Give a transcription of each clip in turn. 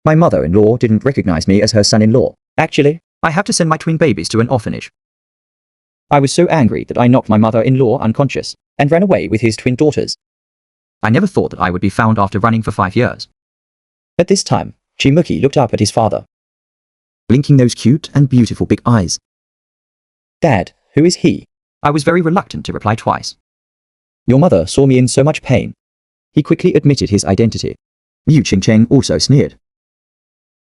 My mother-in-law didn't recognize me as her son-in-law. Actually, I have to send my twin babies to an orphanage. I was so angry that I knocked my mother-in-law unconscious and ran away with his twin daughters. I never thought that I would be found after running for 5 years. At this time, Chimuki looked up at his father, blinking those cute and beautiful big eyes. Dad, who is he? I was very reluctant to reply twice. Your mother saw me in so much pain. He quickly admitted his identity. Liu Qingcheng also sneered.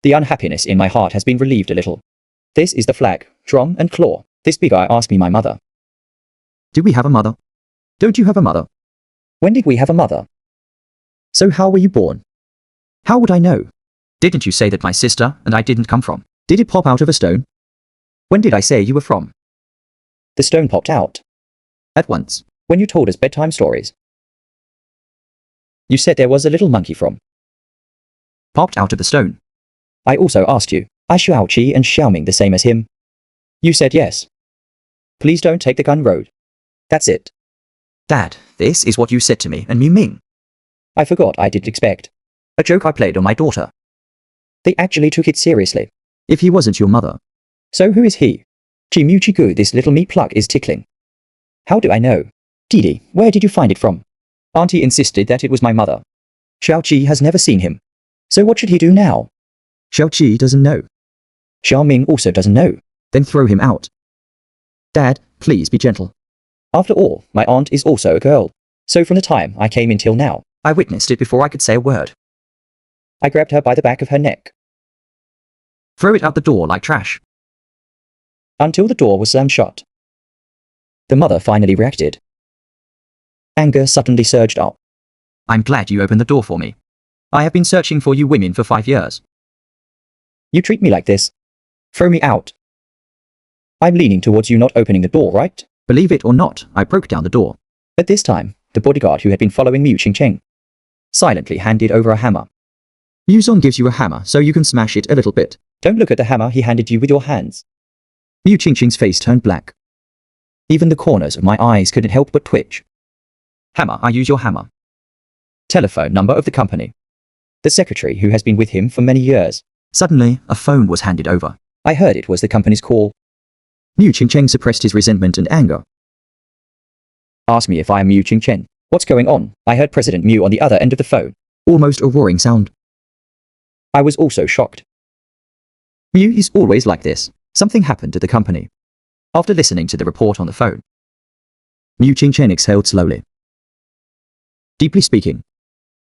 The unhappiness in my heart has been relieved a little. This is the flag, drum and claw. This big guy asked me my mother. Did we have a mother? Don't you have a mother? When did we have a mother? So how were you born? How would I know? Didn't you say that my sister and I didn't come from? Did it pop out of a stone? When did I say you were from? The stone popped out. At once, when you told us bedtime stories. You said there was a little monkey from. Popped out of the stone. I also asked you, are Xiaoqi and Xiaoming the same as him? You said yes. Please don't take the gun road. That's it. Dad, this is what you said to me and Mu Ming. I forgot I didn't expect. A joke I played on my daughter. They actually took it seriously. If he wasn't your mother. So who is he? Chimuchigu, this little meat plug is tickling. How do I know? Didi, where did you find it from? Auntie insisted that it was my mother. Xiaoqi has never seen him. So what should he do now? Xiaoqi doesn't know. Xiaoming also doesn't know. Then throw him out. Dad, please be gentle. After all, my aunt is also a girl. So from the time I came in till now, I witnessed it before I could say a word. I grabbed her by the back of her neck. Throw it out the door like trash. Until the door was slammed shut. The mother finally reacted. Anger suddenly surged up. I'm glad you opened the door for me. I have been searching for you women for 5 years. You treat me like this. Throw me out. I'm leaning towards you not opening the door, right? Believe it or not, I broke down the door. At this time, the bodyguard who had been following Liu Qingcheng silently handed over a hammer. Liu Zong gives you a hammer so you can smash it a little bit. Don't look at the hammer he handed you with your hands. Liu Qingcheng's face turned black. Even the corners of my eyes couldn't help but twitch. Hammer, I use your hammer. Telephone number of the company. The secretary who has been with him for many years. Suddenly, a phone was handed over. I heard it was the company's call. Liu Qingcheng suppressed his resentment and anger. Ask me if I am Liu Qingcheng. What's going on? I heard President Mu on the other end of the phone. Almost a roaring sound. I was also shocked. Mu is always like this. Something happened to the company. After listening to the report on the phone, Liu Qingcheng exhaled slowly. Deeply speaking.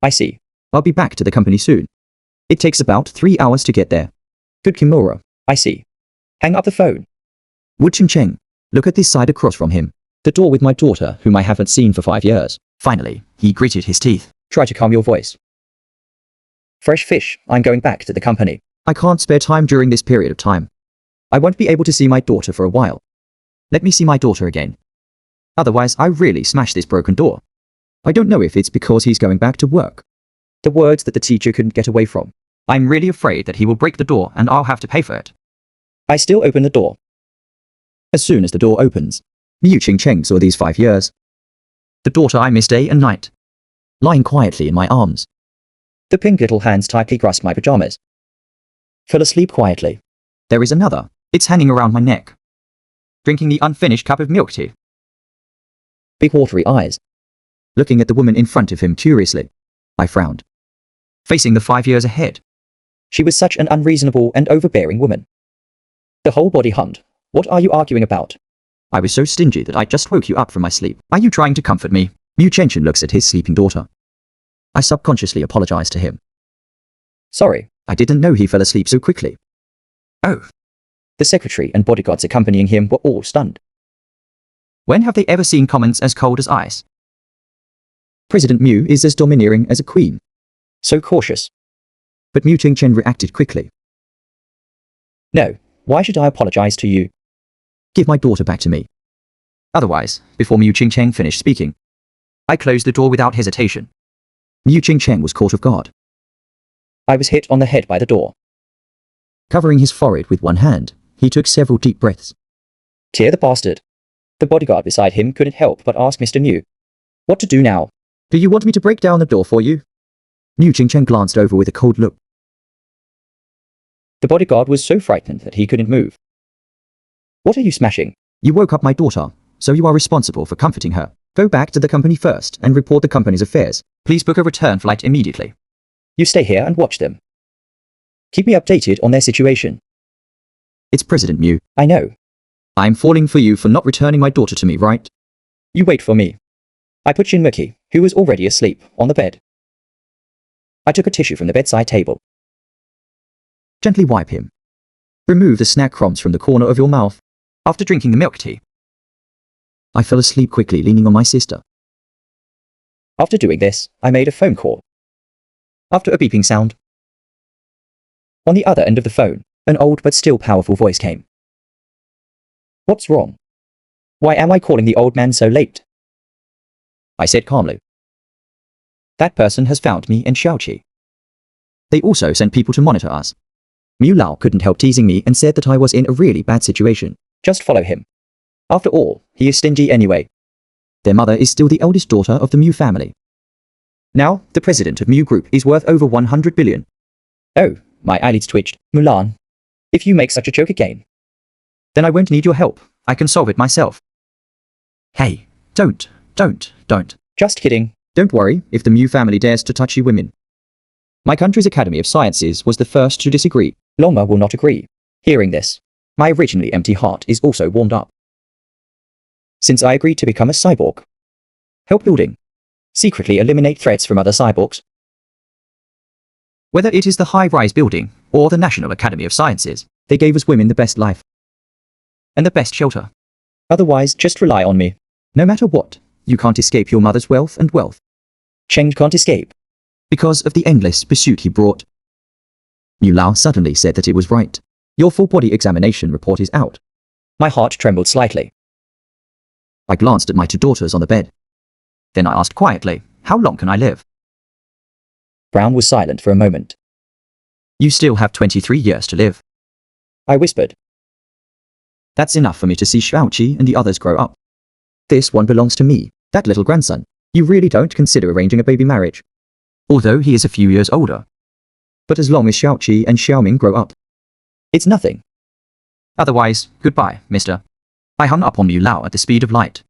I see. I'll be back to the company soon. It takes about 3 hours to get there. Good Kimura. I see. Hang up the phone. Wu Qingcheng, look at this side across from him. The door with my daughter, whom I haven't seen for 5 years. Finally, he gritted his teeth. Try to calm your voice. Fresh fish, I'm going back to the company. I can't spare time during this period of time. I won't be able to see my daughter for a while. Let me see my daughter again. Otherwise, I really smash this broken door. I don't know if it's because he's going back to work. The words that the teacher couldn't get away from. I'm really afraid that he will break the door and I'll have to pay for it. I still open the door. As soon as the door opens, Liu Qingcheng saw these 5 years. The daughter I miss day and night. Lying quietly in my arms. The pink little hands tightly grasp my pajamas. Fell asleep quietly. There is another. It's hanging around my neck. Drinking the unfinished cup of milk tea. Big watery eyes. Looking at the woman in front of him curiously. I frowned. Facing the 5 years ahead. She was such an unreasonable and overbearing woman. The whole body hummed. What are you arguing about? I was so stingy that I just woke you up from my sleep. Are you trying to comfort me? Liu Qingcheng looks at his sleeping daughter. I subconsciously apologized to him. Sorry, I didn't know he fell asleep so quickly. Oh. The secretary and bodyguards accompanying him were all stunned. When have they ever seen comments as cold as ice? President Mu is as domineering as a queen. So cautious. But Liu Qingcheng reacted quickly. No, why should I apologize to you? Give my daughter back to me. Otherwise, before Liu Qingcheng finished speaking, I closed the door without hesitation. Liu Qingcheng was caught off guard. I was hit on the head by the door. Covering his forehead with one hand, he took several deep breaths. Tear the bastard. The bodyguard beside him couldn't help but ask Mr. Liu. What to do now? Do you want me to break down the door for you? Liu Qingcheng glanced over with a cold look. The bodyguard was so frightened that he couldn't move. What are you smashing? You woke up my daughter, so you are responsible for comforting her. Go back to the company first and report the company's affairs. Please book a return flight immediately. You stay here and watch them. Keep me updated on their situation. It's President Mew. I know. I'm falling for you for not returning my daughter to me, right? You wait for me. I put Shinmuki, who was already asleep, on the bed. I took a tissue from the bedside table. Gently wipe him. Remove the snack crumbs from the corner of your mouth. After drinking the milk tea, I fell asleep quickly, leaning on my sister. After doing this, I made a phone call. After a beeping sound, on the other end of the phone, an old but still powerful voice came. What's wrong? Why am I calling the old man so late? I said calmly. That person has found me and Xiaoqi. They also sent people to monitor us. Miu Lao couldn't help teasing me and said that I was in a really bad situation. Just follow him. After all, he is stingy anyway. Their mother is still the eldest daughter of the Miu family. Now, the president of Miu Group is worth over 100 billion. Oh, my eyelids twitched. Mulan, if you make such a joke again, then I won't need your help. I can solve it myself. Hey, don't. Just kidding. Don't worry if the Miu family dares to touch you women. My country's Academy of Sciences was the first to disagree. Longma will not agree. Hearing this, my originally empty heart is also warmed up. Since I agreed to become a cyborg, help building, secretly eliminate threats from other cyborgs. Whether it is the high-rise building or the National Academy of Sciences, they gave us women the best life and the best shelter. Otherwise, just rely on me. No matter what, you can't escape your mother's wealth and wealth. Cheng can't escape. Because of the endless pursuit he brought. Miu Lao suddenly said that it was right. Your full body examination report is out. My heart trembled slightly. I glanced at my two daughters on the bed. Then I asked quietly, how long can I live? Brown was silent for a moment. You still have 23 years to live. I whispered. That's enough for me to see Xiaoqi and the others grow up. This one belongs to me, that little grandson. You really don't consider arranging a baby marriage. Although he is a few years older. But as long as Xiaoqi and Xiaoming grow up. It's nothing. Otherwise, goodbye, mister. I hung up on Miu Lao at the speed of light.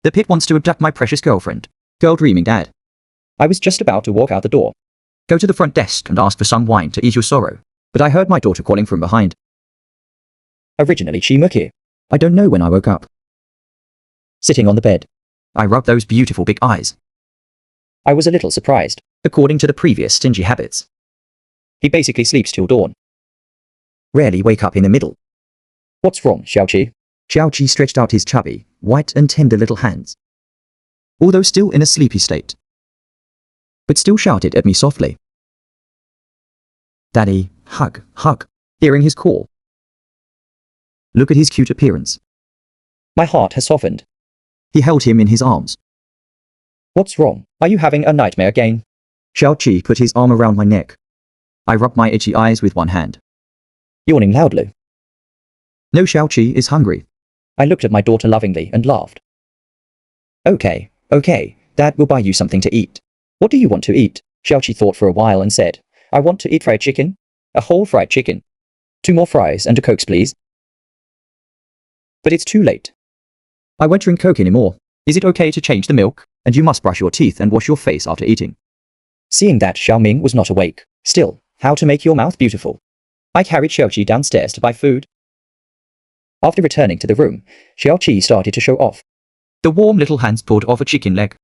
The pit wants to abduct my precious girlfriend. Girl dreaming dad. I was just about to walk out the door. Go to the front desk and ask for some wine to ease your sorrow. But I heard my daughter calling from behind. Originally Chimuki. I don't know when I woke up. Sitting on the bed. I rubbed those beautiful big eyes. I was a little surprised. According to the previous stingy habits, he basically sleeps till dawn. Rarely wake up in the middle. What's wrong, Xiaoqi? Xiaoqi stretched out his chubby, white and tender little hands. Although still in a sleepy state. But still shouted at me softly. Daddy, hug, hug. Hearing his call. Look at his cute appearance. My heart has softened. He held him in his arms. What's wrong? Are you having a nightmare again? Xiaoqi put his arm around my neck. I rubbed my itchy eyes with one hand. Yawning loudly. No, Xiaoqi is hungry. I looked at my daughter lovingly and laughed. Okay, Dad will buy you something to eat. What do you want to eat? Xiaoqi thought for a while and said, I want to eat fried chicken. A whole fried chicken. 2 more fries and a Coke, please. But it's too late. I won't drink Coke anymore. Is it okay to change the milk? And you must brush your teeth and wash your face after eating. Seeing that Xiaoming was not awake. Still, how to make your mouth beautiful. I carried Xiaoqi downstairs to buy food. After returning to the room, Xiaoqi started to show off. The warm little hands pulled off a chicken leg.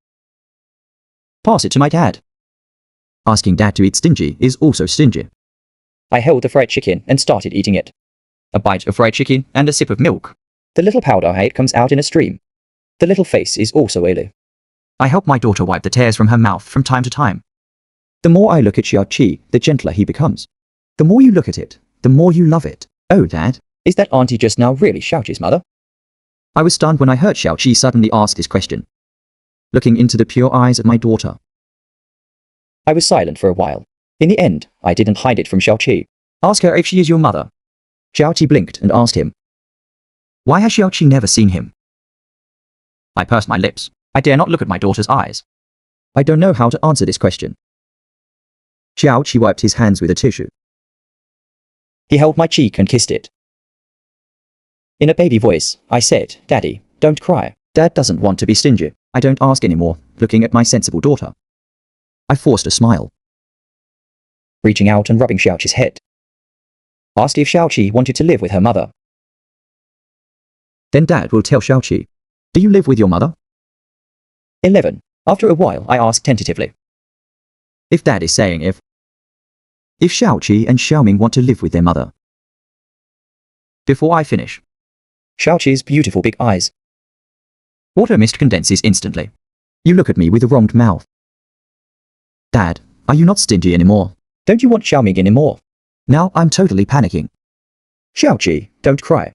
Pass it to my dad. Asking dad to eat stingy is also stingy. I held the fried chicken and started eating it. A bite of fried chicken and a sip of milk. The little powder I ate comes out in a stream. The little face is also oily. I help my daughter wipe the tears from her mouth from time to time. The more I look at Xiaoqi, the gentler he becomes. The more you look at it, the more you love it. Oh, Dad. Is that auntie just now really Xiaoqi's mother? I was stunned when I heard Xiaoqi suddenly ask this question. Looking into the pure eyes of my daughter. I was silent for a while. In the end, I didn't hide it from Xiaoqi. Ask her if she is your mother. Xiaoqi blinked and asked him. Why has Xiaoqi never seen him? I pursed my lips. I dare not look at my daughter's eyes. I don't know how to answer this question. Xiaoqi wiped his hands with a tissue. He held my cheek and kissed it. In a baby voice, I said, "Daddy, don't cry." Dad doesn't want to be stingy. I don't ask anymore, looking at my sensible daughter. I forced a smile. Reaching out and rubbing Xiaoqi's head. Asked if Xiaoqi wanted to live with her mother. Then Dad will tell Xiaoqi. Do you live with your mother? 11. After a while, I asked tentatively. If Dad is saying if Xiaoqi and Xiaoming want to live with their mother. Before I finish, Xiaoqi's beautiful big eyes. Water mist condenses instantly. You look at me with a wronged mouth. Dad, are you not stingy anymore? Don't you want Xiaoming anymore? Now I'm totally panicking. Xiaoqi, don't cry.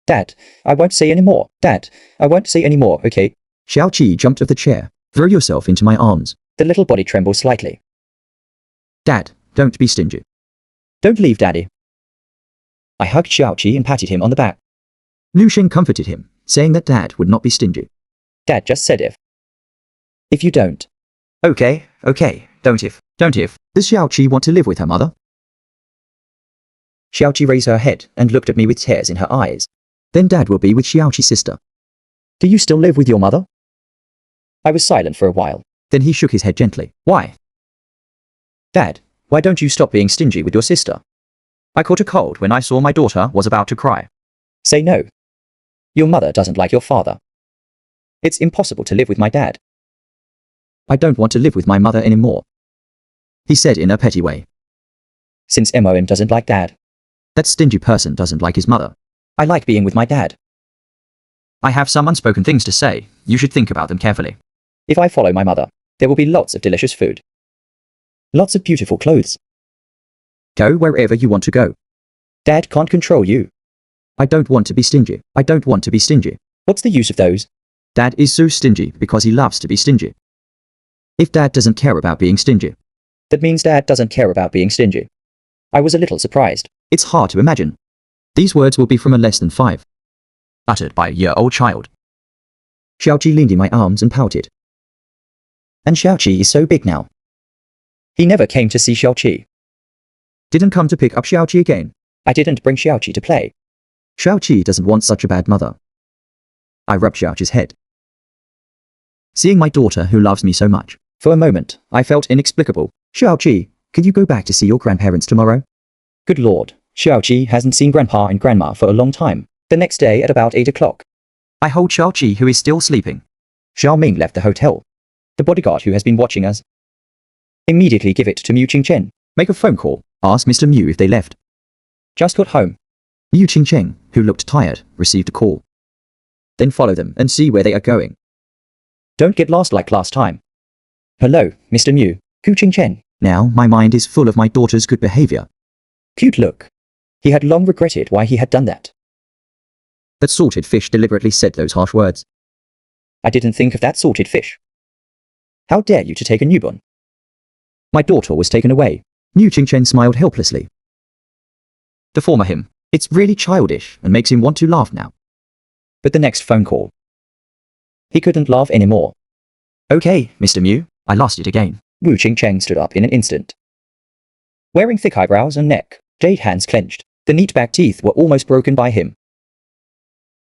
Dad, I won't say anymore. Dad, I won't say anymore, okay? Xiaoqi jumped off the chair. Throw yourself into my arms. The little body trembles slightly. Dad, don't be stingy. Don't leave, Daddy. I hugged Xiaoqi and patted him on the back. Liu Xing comforted him, saying that Dad would not be stingy. Dad just said if. If you don't. Okay, don't if. Does Xiaoqi want to live with her mother? Xiaoqi raised her head and looked at me with tears in her eyes. Then Dad will be with Xiaoqi's sister. Do you still live with your mother? I was silent for a while. Then he shook his head gently. Why? Dad, why don't you stop being stingy with your sister? I caught a cold when I saw my daughter was about to cry. Say no. Your mother doesn't like your father. It's impossible to live with my dad. I don't want to live with my mother anymore, he said in a petty way. Since MOM doesn't like dad. That stingy person doesn't like his mother. I like being with my dad. I have some unspoken things to say. You should think about them carefully. If I follow my mother, there will be lots of delicious food. Lots of beautiful clothes. Go wherever you want to go. Dad can't control you. I don't want to be stingy. What's the use of those? Dad is so stingy because he loves to be stingy. If Dad doesn't care about being stingy. That means Dad doesn't care about being stingy. I was a little surprised. It's hard to imagine. These words will be from a less than 5. Uttered by a year-old child. Xiaoqi leaned in my arms and pouted. And Xiaoqi is so big now. He never came to see Xiaoqi. Didn't come to pick up Xiaoqi again. I didn't bring Xiaoqi to play. Xiaoqi doesn't want such a bad mother. I rubbed Xiaoqi's head. Seeing my daughter who loves me so much. For a moment, I felt inexplicable. Xiaoqi, can you go back to see your grandparents tomorrow? Good Lord, Xiaoqi hasn't seen Grandpa and Grandma for a long time. The next day at about 8 o'clock. I hold Xiaoqi who is still sleeping. Xiaoming left the hotel. The bodyguard who has been watching us. Immediately give it to Mu Qingchen. Make a phone call. Ask Mr. Mu if they left. Just got home. Mu Qingchen, who looked tired, received a call. Then follow them and see where they are going. Don't get lost like last time. Hello, Mr. Mu. Ku Qingchen. Now my mind is full of my daughter's good behavior. Cute look. He had long regretted why he had done that. That salted fish deliberately said those harsh words. I didn't think of that salted fish. How dare you to take a newborn? My daughter was taken away. Mu Qingchen smiled helplessly. The former him. It's really childish and makes him want to laugh now. But the next phone call. He couldn't laugh anymore. Okay, Mr. Mu, I lost it again. Wu Qingcheng stood up in an instant. Wearing thick eyebrows and neck, jade hands clenched. The neat back teeth were almost broken by him.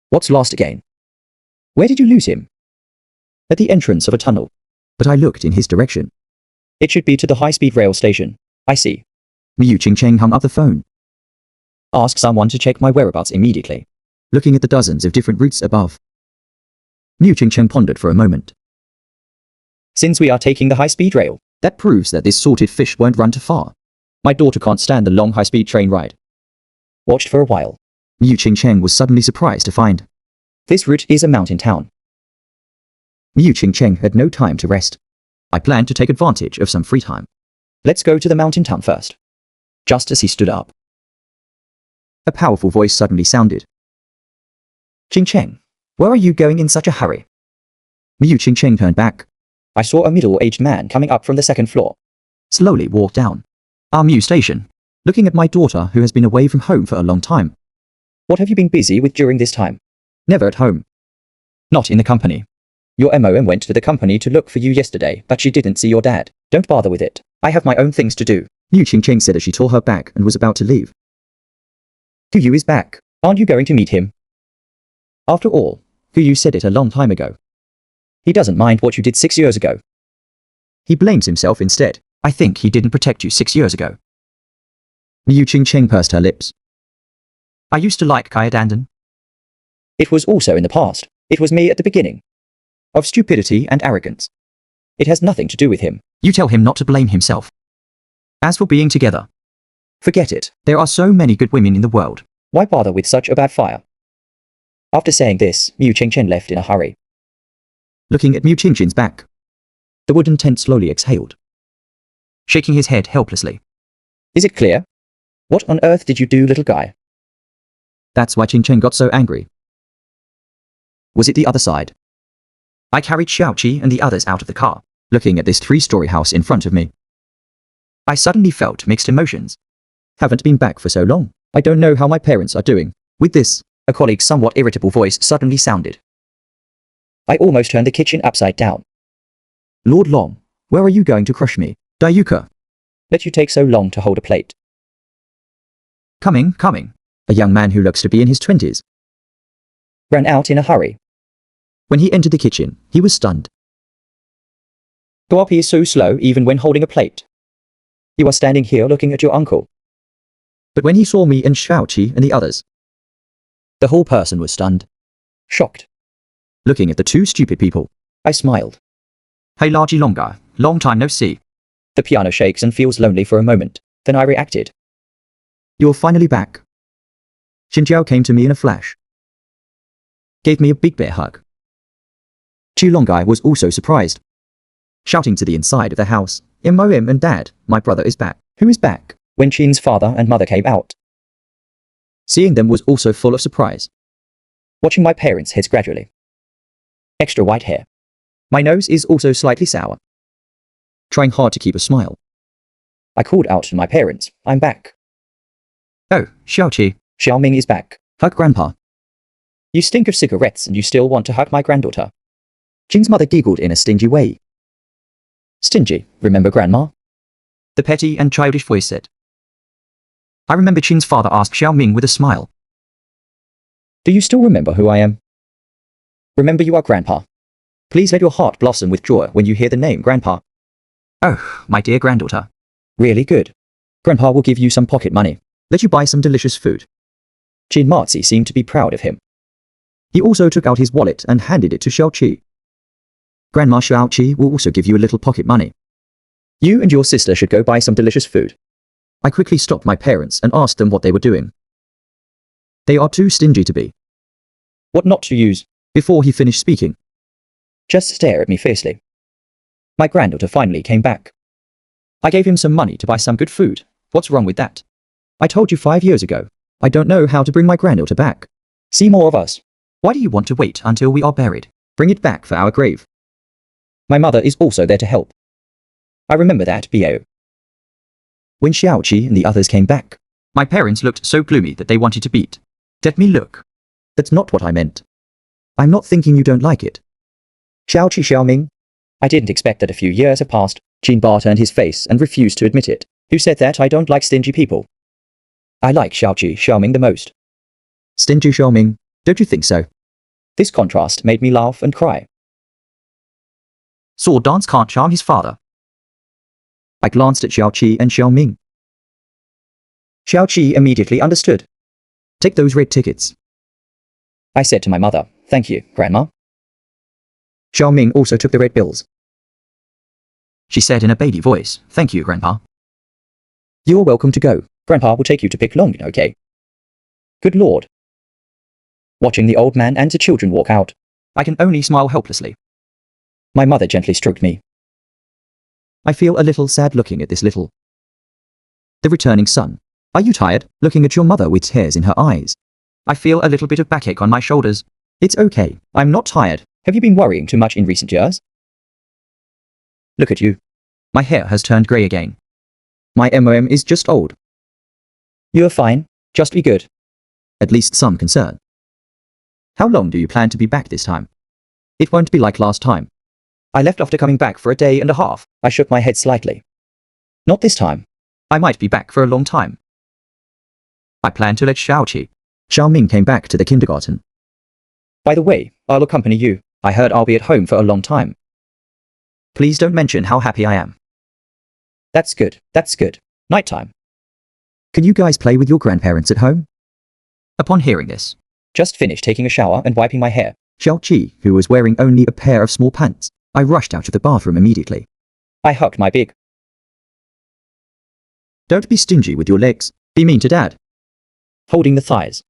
What's lost again? Where did you lose him? At the entrance of a tunnel. But I looked in his direction. It should be to the high-speed rail station. I see. Mu Qingcheng hung up the phone. Ask someone to check my whereabouts immediately. Looking at the dozens of different routes above. Mu Qingcheng pondered for a moment. Since we are taking the high-speed rail, that proves that this salted fish won't run too far. My daughter can't stand the long high-speed train ride. Watched for a while. Mu Qingcheng was suddenly surprised to find. This route is a mountain town. Mu Qingcheng had no time to rest. I planned to take advantage of some free time. Let's go to the mountain town first. Just as he stood up. A powerful voice suddenly sounded. Qingcheng, where are you going in such a hurry? Mu Qingcheng turned back. I saw a middle-aged man coming up from the second floor. Slowly walked down. Our Mu station. Looking at my daughter who has been away from home for a long time. What have you been busy with during this time? Never at home. Not in the company. Your MOM went to the company to look for you yesterday, but she didn't see your dad. Don't bother with it. I have my own things to do. Mu Qingcheng said as she tore her back and was about to leave. Yu is back. Aren't you going to meet him? After all, Yu said it a long time ago. He doesn't mind what you did 6 years ago. He blames himself instead. I think he didn't protect you 6 years ago. Liu Qingcheng pursed her lips. I used to like Kaya Dandan. It was also in the past. It was me at the beginning. Of stupidity and arrogance. It has nothing to do with him. You tell him not to blame himself. As for being together, Forget it. there are so many good women in the world. Why bother with such a bad fire? After saying this, Liu Qingchen left in a hurry. Looking at Liu Qingchen's back, the wooden tent slowly exhaled, shaking his head helplessly. Is it clear? What on earth did you do, little guy? That's why Qingchen got so angry. Was it the other side? I carried Xiaoqi and the others out of the car, looking at this 3-story house in front of me. I suddenly felt mixed emotions. Haven't been back for so long. I don't know how my parents are doing. With this, A colleague's somewhat irritable voice suddenly sounded. I almost turned the kitchen upside down. Lord Long, where are you going to crush me? Dayuka. Let you take so long to hold a plate. Coming. A young man who looks to be in his 20s. Ran out in a hurry. When he entered the kitchen, he was stunned. Guapi is so slow even when holding a plate. You are standing here looking at your uncle. But when he saw me and Xiaoqi and the others, the whole person was stunned, Shocked. looking at the 2 stupid people. I smiled. Hey Largy Longa, long time no see. The piano shakes and feels lonely for a moment. Then I reacted. You're finally back. Xinjiao came to me in a flash. Gave me a big bear hug. Chu Longai was also surprised, shouting to the inside of the house, MOM and Dad, my brother is back. Who is back? When Chin's father and mother came out. Seeing them was also full of surprise. Watching my parents' heads gradually. Extra white hair. My nose is also slightly sour. Trying hard to keep a smile. I called out to my parents, I'm back. Oh, Xiaoqi, Xiaoming is back. hug Grandpa. You stink of cigarettes and you still want to hug my granddaughter. Qing's mother giggled in a stingy way. Stingy, remember Grandma? The petty and childish voice said. I remember Qing's father asked Xiao Ming with a smile. Do you still remember who I am? Remember you are Grandpa. Please let your heart blossom with joy when you hear the name Grandpa. Oh, my dear granddaughter. Really good. Grandpa will give you some pocket money. Let you buy some delicious food. Qin Marzi seemed to be proud of him. He also took out his wallet and handed it to Xiaoqi. Grandma Xiaoqi will also give you a little pocket money. You and your sister should go buy some delicious food. I quickly stopped my parents and asked them what they were doing. They are too stingy to be. What not to use? Before he finished speaking, Just stare at me fiercely. My granddaughter finally came back. I gave him some money to buy some good food. What's wrong with that? I told you 5 years ago. I don't know how to bring my granddaughter back. See more of us. Why do you want to wait until we are buried? Bring it back for our grave. My mother is also there to help. I remember that, Bio. When Xiaoqi and the others came back, my parents looked so gloomy that they wanted to beat. Let me look. That's not what I meant. I'm not thinking you don't like it. Xiaoqi Xiaoming. I didn't expect that a few years have passed. Qin Ba turned his face and refused to admit it. Who said that I don't like stingy people? I like Xiaoqi Xiaoming the most. Stingy Xiaoming, don't you think so? This contrast made me laugh and cry. Sword dance can't charm his father. I glanced at Xiaoqi and Xiaoming. Xiaoqi immediately understood. Take those red tickets. I said to my mother, thank you, Grandma. Xiaoming also took the red bills. She said in a baby voice, thank you, Grandpa. You're welcome to go. Grandpa will take you to Picklong, okay? Good Lord. Watching the old man and the children walk out, I can only smile helplessly. my mother gently stroked me. I feel a little sad looking at this little. The returning son. Are you tired, looking at your mother with tears in her eyes? I feel a little bit of backache on my shoulders. It's okay, I'm not tired. Have you been worrying too much in recent years? Look at you. My hair has turned grey again. My MOM is just old. You're fine, just be good. At least some concern. How long do you plan to be back this time? It won't be like last time. I left after coming back for a day and a half. I shook my head slightly. Not this time. I might be back for a long time. I plan to let Xiaoqi. Xiaoming came back to the kindergarten. By the way, I'll accompany you. I heard I'll be at home for a long time. Please don't mention how happy I am. That's good, that's good. Nighttime. Can you guys play with your grandparents at home? Upon hearing this, Just finished taking a shower and wiping my hair. Xiaoqi, who was wearing only a pair of small pants, I rushed out of the bathroom immediately. I hugged my big. Don't be stingy with your legs. Be mean to dad. Holding the thighs.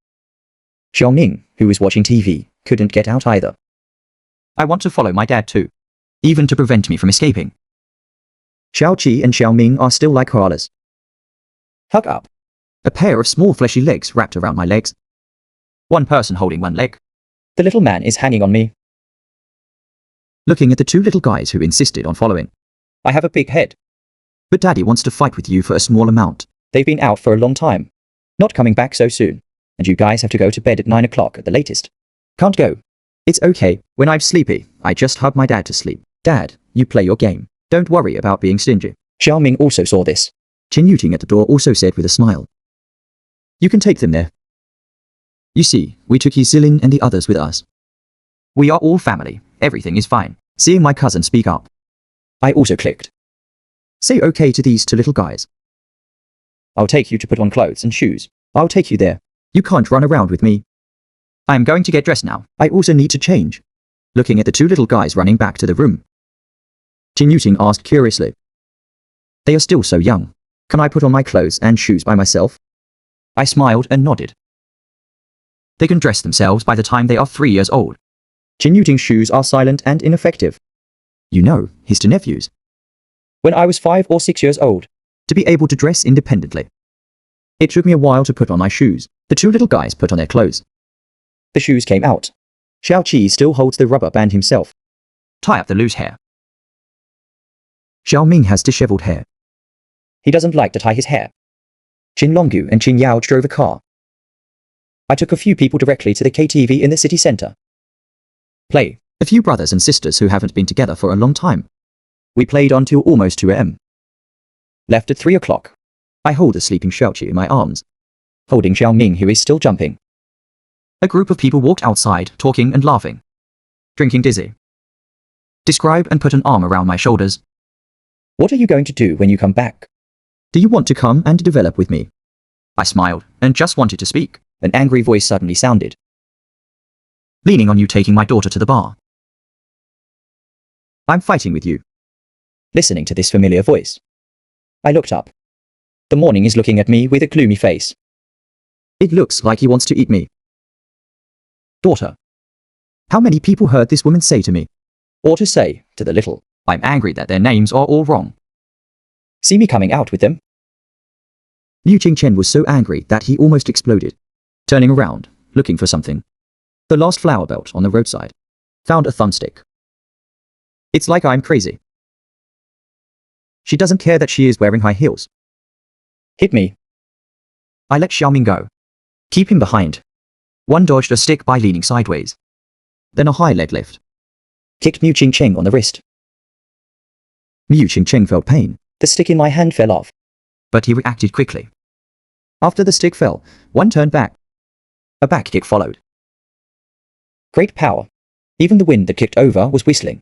Xiaoming, who was watching TV, couldn't get out either. I want to follow my dad too. Even to prevent me from escaping. Xiaoqi and Xiaoming are still like koalas. Hug up. A pair of small fleshy legs wrapped around my legs. One person holding one leg. The little man is hanging on me. Looking at the two little guys who insisted on following. I have a big head. But daddy wants to fight with you for a small amount. They've been out for a long time. Not coming back so soon. And you guys have to go to bed at 9 o'clock at the latest. Can't go. It's okay. When I'm sleepy, I just hug my dad to sleep. Dad, you play your game. Don't worry about being stingy. Xiaoming also saw this. Qin Yuting at the door also said with a smile. You can take them there. You see, we took Yizilin and the others with us. We are all family. Everything is fine. Seeing my cousin speak up. I also clicked. Say okay to these two little guys. I'll take you to put on clothes and shoes. I'll take you there. You can't run around with me. I am going to get dressed now. I also need to change. Looking at the two little guys running back to the room. Qin Yuting asked curiously. They are still so young. Can I put on my clothes and shoes by myself? I smiled and nodded. They can dress themselves by the time they are 3 years old. Qin Yuting's shoes are silent and ineffective. You know, his two nephews. When I was 5 or 6 years old. To be able to dress independently. It took me a while to put on my shoes. The two little guys put on their clothes. The shoes came out. Xiaoqi still holds the rubber band himself. Tie up the loose hair. Xiaoming has disheveled hair. He doesn't like to tie his hair. Qin Longgu and Qin Yao drove a car. I took a few people directly to the KTV in the city center. Play. A few brothers and sisters who haven't been together for a long time. We played until almost 2 a.m. Left at 3 o'clock. I hold the sleeping Xiaoqi in my arms. Holding Xiaoming, who is still jumping. A group of people walked outside, talking and laughing. Drinking dizzy. Describe and put an arm around my shoulders. What are you going to do when you come back? Do you want to come and develop with me? I smiled and just wanted to speak. An angry voice suddenly sounded. Leaning on you taking my daughter to the bar. I'm fighting with you. Listening to this familiar voice. I looked up. The morning is looking at me with a gloomy face. It looks like he wants to eat me. Daughter. How many people heard this woman say to me? Or to say, to the little. I'm angry that their names are all wrong. See me coming out with them? Liu Qingchen was so angry that he almost exploded. Turning around, looking for something. The last flower belt on the roadside. Found a thumbstick. It's like I'm crazy. She doesn't care that she is wearing high heels. Hit me. I let Xiaoming go. Keep him behind. One dodged a stick by leaning sideways. Then a high leg lift. Kicked Mu Qingcheng on the wrist. Mu Qingcheng felt pain. The stick in my hand fell off. But he reacted quickly. After the stick fell, one turned back. A back kick followed. Great power. Even the wind that kicked over was whistling.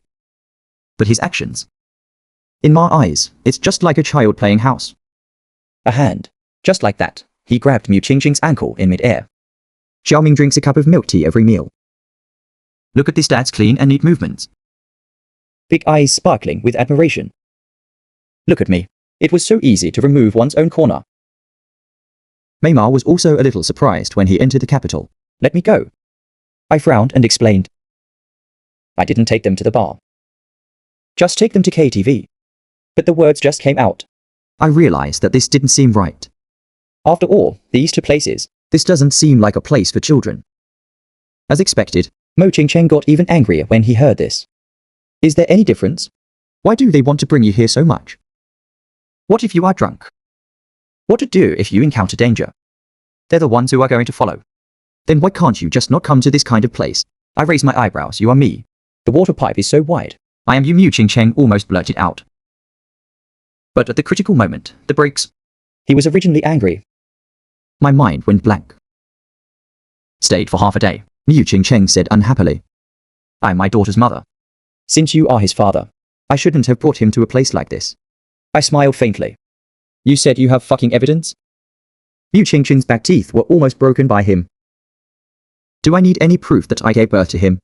But his actions. In my eyes, it's just like a child playing house. A hand. Just like that, he grabbed Mu Qingcheng's ankle in mid-air. Xiaoming drinks a cup of milk tea every meal. Look at this dad's clean and neat movements. Big eyes sparkling with admiration. Look at me. It was so easy to remove one's own corner. Meimar was also a little surprised when he entered the capital. Let me go. I frowned and explained. I didn't take them to the bar. Just take them to KTV. But the words just came out. I realized that this didn't seem right. After all, these two places. This doesn't seem like a place for children. As expected, Mo Qingcheng got even angrier when he heard this. Is there any difference? Why do they want to bring you here so much? What if you are drunk? What to do if you encounter danger? They're the ones who are going to follow. Then why can't you just not come to this kind of place? I raise my eyebrows. You are me. The water pipe is so wide. I am you, Mu Qingcheng almost blurted out. But at the critical moment, the brakes. He was originally angry. My mind went blank. Stayed for half a day, Liu Qingcheng said unhappily. I'm my daughter's mother. Since you are his father, I shouldn't have brought him to a place like this. I smiled faintly. You said you have fucking evidence? Liu Qingcheng's back teeth were almost broken by him. Do I need any proof that I gave birth to him?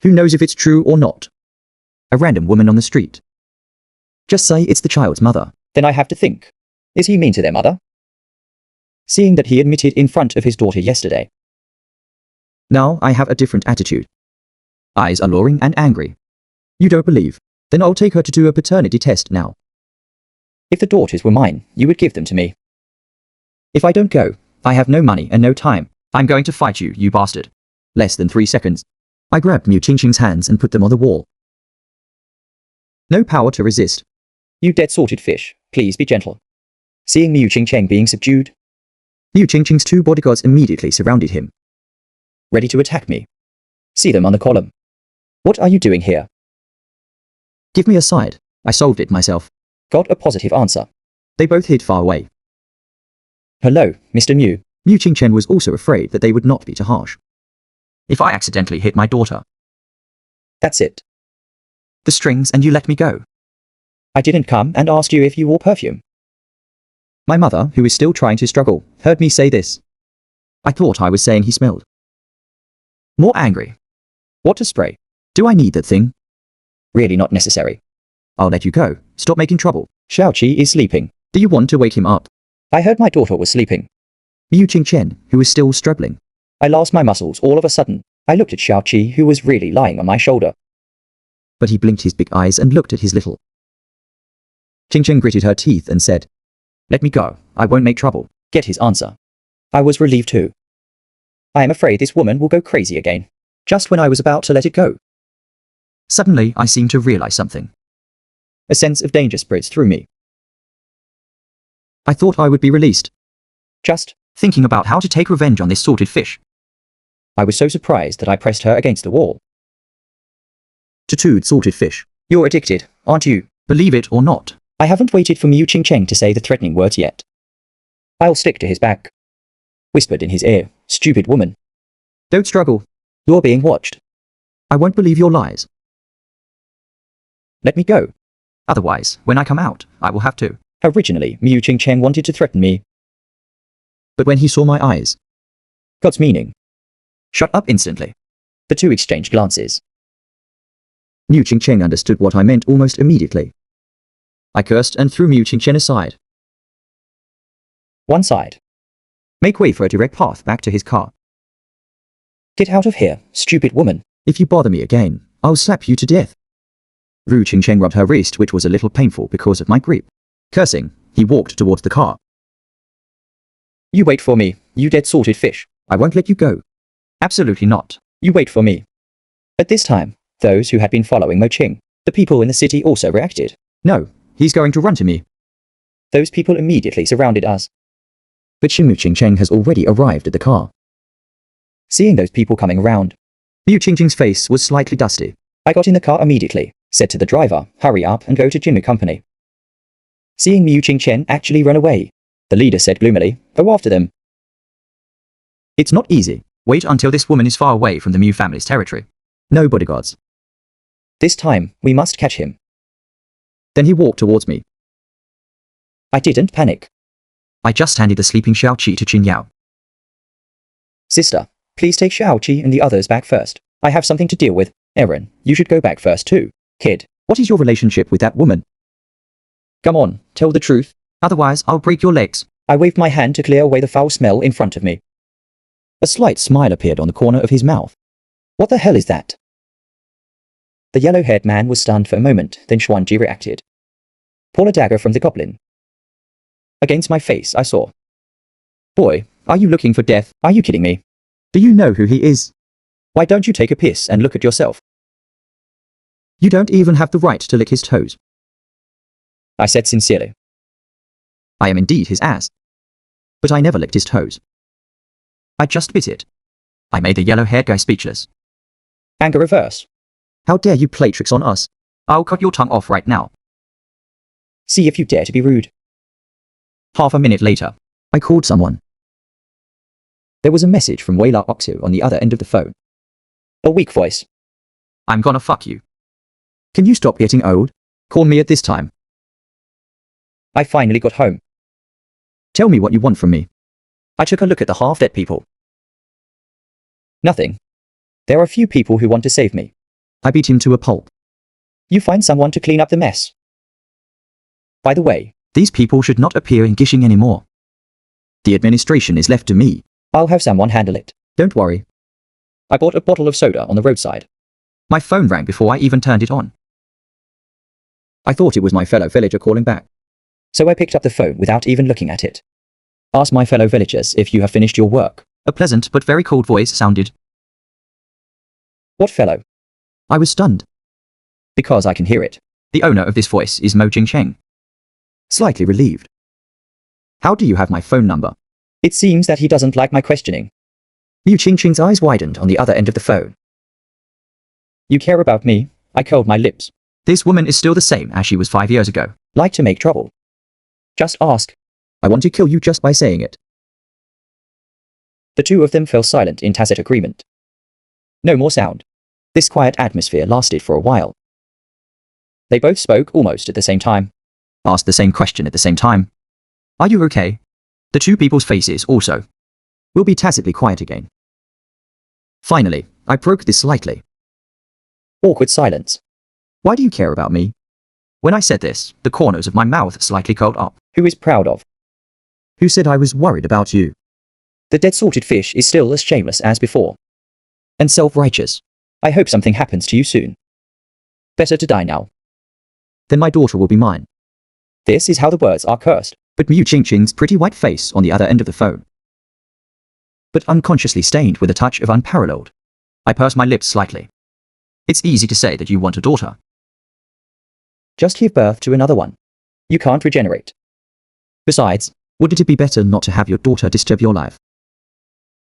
Who knows if it's true or not? A random woman on the street. Just say it's the child's mother. Then I have to think. Is he mean to their mother? Seeing that he admitted in front of his daughter yesterday. Now I have a different attitude. Eyes alluring and angry. You don't believe? Then I'll take her to do a paternity test now. If the daughters were mine, you would give them to me. If I don't go, I have no money and no time. I'm going to fight you, you bastard. Less than 3 seconds. I grabbed Liu Qingcheng's hands and put them on the wall. No power to resist. You dead salted fish, please be gentle. Seeing Liu Qingcheng being subdued, Liu Qingcheng's 2 bodyguards immediately surrounded him. ready to attack me. See them on the column. What are you doing here? Give me a side. I solved it myself. Got a positive answer. They both hid far away. Hello, Mr. Liu. Liu Qingcheng was also afraid that they would not be too harsh. If I accidentally hit my daughter. That's it. The strings and you let me go. I didn't come and asked you if you wore perfume. My mother, who is still trying to struggle, heard me say this. I thought I was saying he smelled. More angry. What a spray. Do I need that thing? Really not necessary. I'll let you go. Stop making trouble. Xiaoqi is sleeping. Do you want to wake him up? I heard my daughter was sleeping. Liu Qingcheng, who is still struggling. I lost my muscles all of a sudden. I looked at Xiaoqi, who was really lying on my shoulder. But he blinked his big eyes and looked at his little. Qingcheng gritted her teeth and said, Let me go. I won't make trouble. Get his answer. I was relieved too. I am afraid this woman will go crazy again. Just when I was about to let it go. Suddenly, I seemed to realize something. A sense of danger spreads through me. I thought I would be released. Just Thinking about how to take revenge on this salted fish. I was so surprised that I pressed her against the wall. Tattooed salted fish. You're addicted, aren't you? Believe it or not. I haven't waited for Liu Qingcheng to say the threatening words yet. I'll stick to his back. Whispered in his ear, stupid woman. Don't struggle. You're being watched. I won't believe your lies. Let me go. Otherwise, when I come out, I will have to. Originally, Liu Qingcheng wanted to threaten me. But when he saw my eyes. God's meaning. Shut up instantly. The two exchanged glances. Liu Qingcheng understood what I meant almost immediately. I cursed and threw Liu Qingcheng aside. One side. Make way for a direct path back to his car. Get out of here, stupid woman. If you bother me again, I'll slap you to death. Liu Qingcheng rubbed her wrist, which was a little painful because of my grip. Cursing, he walked towards the car. You wait for me, you dead salted fish. I won't let you go. Absolutely not. You wait for me. At this time, those who had been following Mo Qing, the people in the city also reacted. No, he's going to run to me. Those people immediately surrounded us. But Liu Qingcheng has already arrived at the car. Seeing those people coming around, Liu Qingcheng's face was slightly dusty. I got in the car immediately, said to the driver, hurry up and go to Jinmu Company. Seeing Liu Qingcheng actually run away, the leader said gloomily, go after them. It's not easy. Wait until this woman is far away from the Mu family's territory. No bodyguards. This time, we must catch him. Then he walked towards me. I didn't panic. I just handed the sleeping Xiaoqi to Qin Yao. Sister, please take Xiaoqi and the others back first. I have something to deal with. Eren, you should go back first too. Kid, what is your relationship with that woman? Come on, tell the truth. Otherwise, I'll break your legs. I waved my hand to clear away the foul smell in front of me. A slight smile appeared on the corner of his mouth. What the hell is that? The yellow-haired man was stunned for a moment, then Xuanji reacted. Pull a dagger from the goblin. Against my face, I saw. Boy, are you looking for death? Are you kidding me? Do you know who he is? Why don't you take a piss and look at yourself? You don't even have the right to lick his toes. I said sincerely. I am indeed his ass. But I never licked his toes. I just bit it. I made the yellow-haired guy speechless. Anger reverse. How dare you play tricks on us? I'll cut your tongue off right now. See if you dare to be rude. Half a minute later, I called someone. There was a message from Wayla Oxu on the other end of the phone. A weak voice. I'm gonna fuck you. Can you stop getting old? Call me at this time. I finally got home. Tell me what you want from me. I took a look at the half-dead people. Nothing. There are a few people who want to save me. I beat him to a pulp. You find someone to clean up the mess. By the way, These people should not appear in Gishing anymore. The administration is left to me. I'll have someone handle it. Don't worry. I bought a bottle of soda on the roadside. My phone rang before I even turned it on. I thought it was my fellow villager calling back. So I picked up the phone without even looking at it. Ask my fellow villagers if you have finished your work. A pleasant but very cold voice sounded. What fellow? I was stunned. Because I can hear it. The owner of this voice is Mo Ching Cheng. Slightly relieved. How do you have my phone number? It seems that he doesn't like my questioning. Liu Ching Ching's eyes widened on the other end of the phone. You care about me? I curled my lips. This woman is still the same as she was 5 years ago. Like to make trouble. Just ask. I want to kill you just by saying it. The two of them fell silent in tacit agreement. No more sound. This quiet atmosphere lasted for a while. They both spoke almost at the same time. Asked the same question at the same time. Are you okay? The two people's faces also. Will be tacitly quiet again. Finally, I broke this slightly. Awkward silence. Why do you care about me? When I said this, the corners of my mouth slightly curled up. Who is proud of? Who said I was worried about you? The dead salted fish is still as shameless as before. And self-righteous. I hope something happens to you soon. Better to die now. Then my daughter will be mine. This is how the words are cursed. But Liu Ching Ching's pretty white face on the other end of the phone. But unconsciously stained with a touch of unparalleled. I pursed my lips slightly. It's easy to say that you want a daughter. Just give birth to another one. You can't regenerate. Besides, Wouldn't it be better not to have your daughter disturb your life?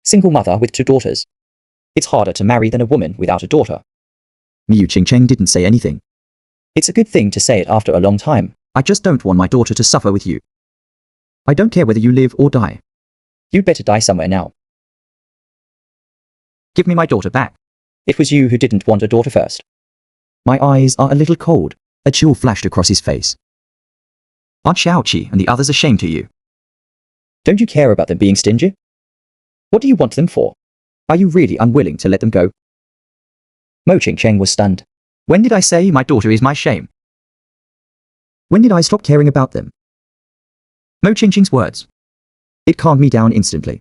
single mother with 2 daughters. It's harder to marry than a woman without a daughter. Liu Ching Cheng didn't say anything. It's a good thing to say it after a long time. I just don't want my daughter to suffer with you. I don't care whether you live or die. You'd better die somewhere now. Give me my daughter back. It was you who didn't want a daughter first. My eyes are a little cold. A chill flashed across his face. Aren't Xiaoqi and the others ashamed to you? Don't you care about them being stingy? What do you want them for? Are you really unwilling to let them go? Mo Ching Cheng was stunned. When did I say my daughter is my shame? When did I stop caring about them? Mo Ching Ching's words. It calmed me down instantly.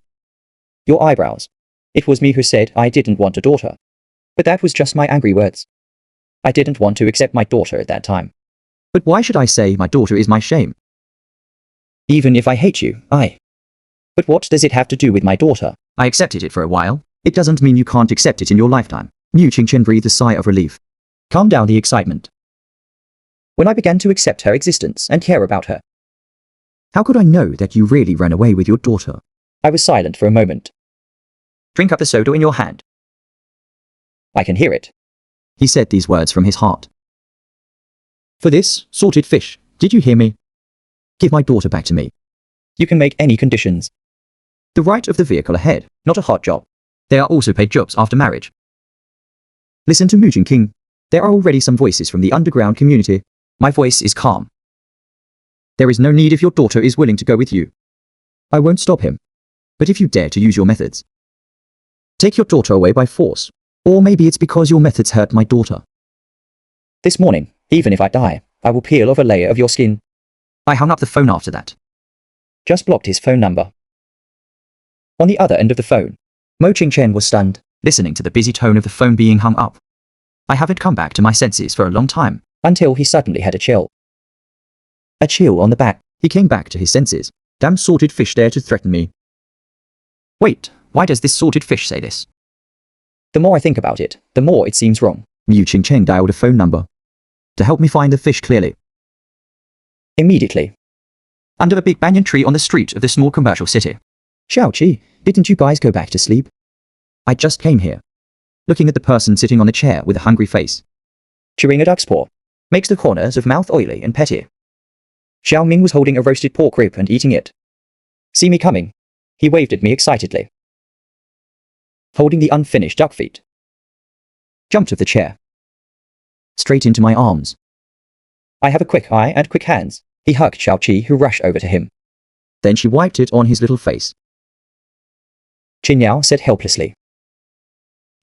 Your eyebrows. It was me who said I didn't want a daughter. But that was just my angry words. I didn't want to accept my daughter at that time. But why should I say my daughter is my shame? Even if I hate you, But what does it have to do with my daughter? I accepted it for a while. It doesn't mean you can't accept it in your lifetime. Liu Ching Chen breathed a sigh of relief. Calm down the excitement. When I began to accept her existence and care about her, How could I know that you really ran away with your daughter? I was silent for a moment. Drink up the soda in your hand. I can hear it. He said these words from his heart. For this, salted fish, did you hear me? Give my daughter back to me. You can make any conditions. The right of the vehicle ahead. Not a hot job. There are also paid jobs after marriage. Listen to Mujin King. There are already some voices from the underground community. My voice is calm. There is no need if your daughter is willing to go with you. I won't stop him. But if you dare to use your methods, take your daughter away by force. Or maybe it's because your methods hurt my daughter. This morning, even if I die, I will peel off a layer of your skin. I hung up the phone after that. Just blocked his phone number. On the other end of the phone, Mo Ching Chen was stunned. Listening to the busy tone of the phone being hung up. I haven't come back to my senses for a long time. Until he suddenly had a chill. A chill on the back. He came back to his senses. Damn salted fish dare to threaten me. Wait, why does this salted fish say this? The more I think about it, the more it seems wrong. Liu Ching Cheng dialed a phone number. To help me find the fish clearly. Immediately. Under a big banyan tree on the street of the small commercial city. Xiaoqi, didn't you guys go back to sleep? I just came here. Looking at the person sitting on the chair with a hungry face. Chewing a duck's paw. Makes the corners of mouth oily and petty. Xiao Ming was holding a roasted pork rib and eating it. See me coming. He waved at me excitedly. holding the unfinished duck feet. Jumped off the chair. Straight into my arms. I have a quick eye and quick hands. He hugged Xiaoqi, who rushed over to him. Then she wiped it on his little face. Qin Yao said helplessly.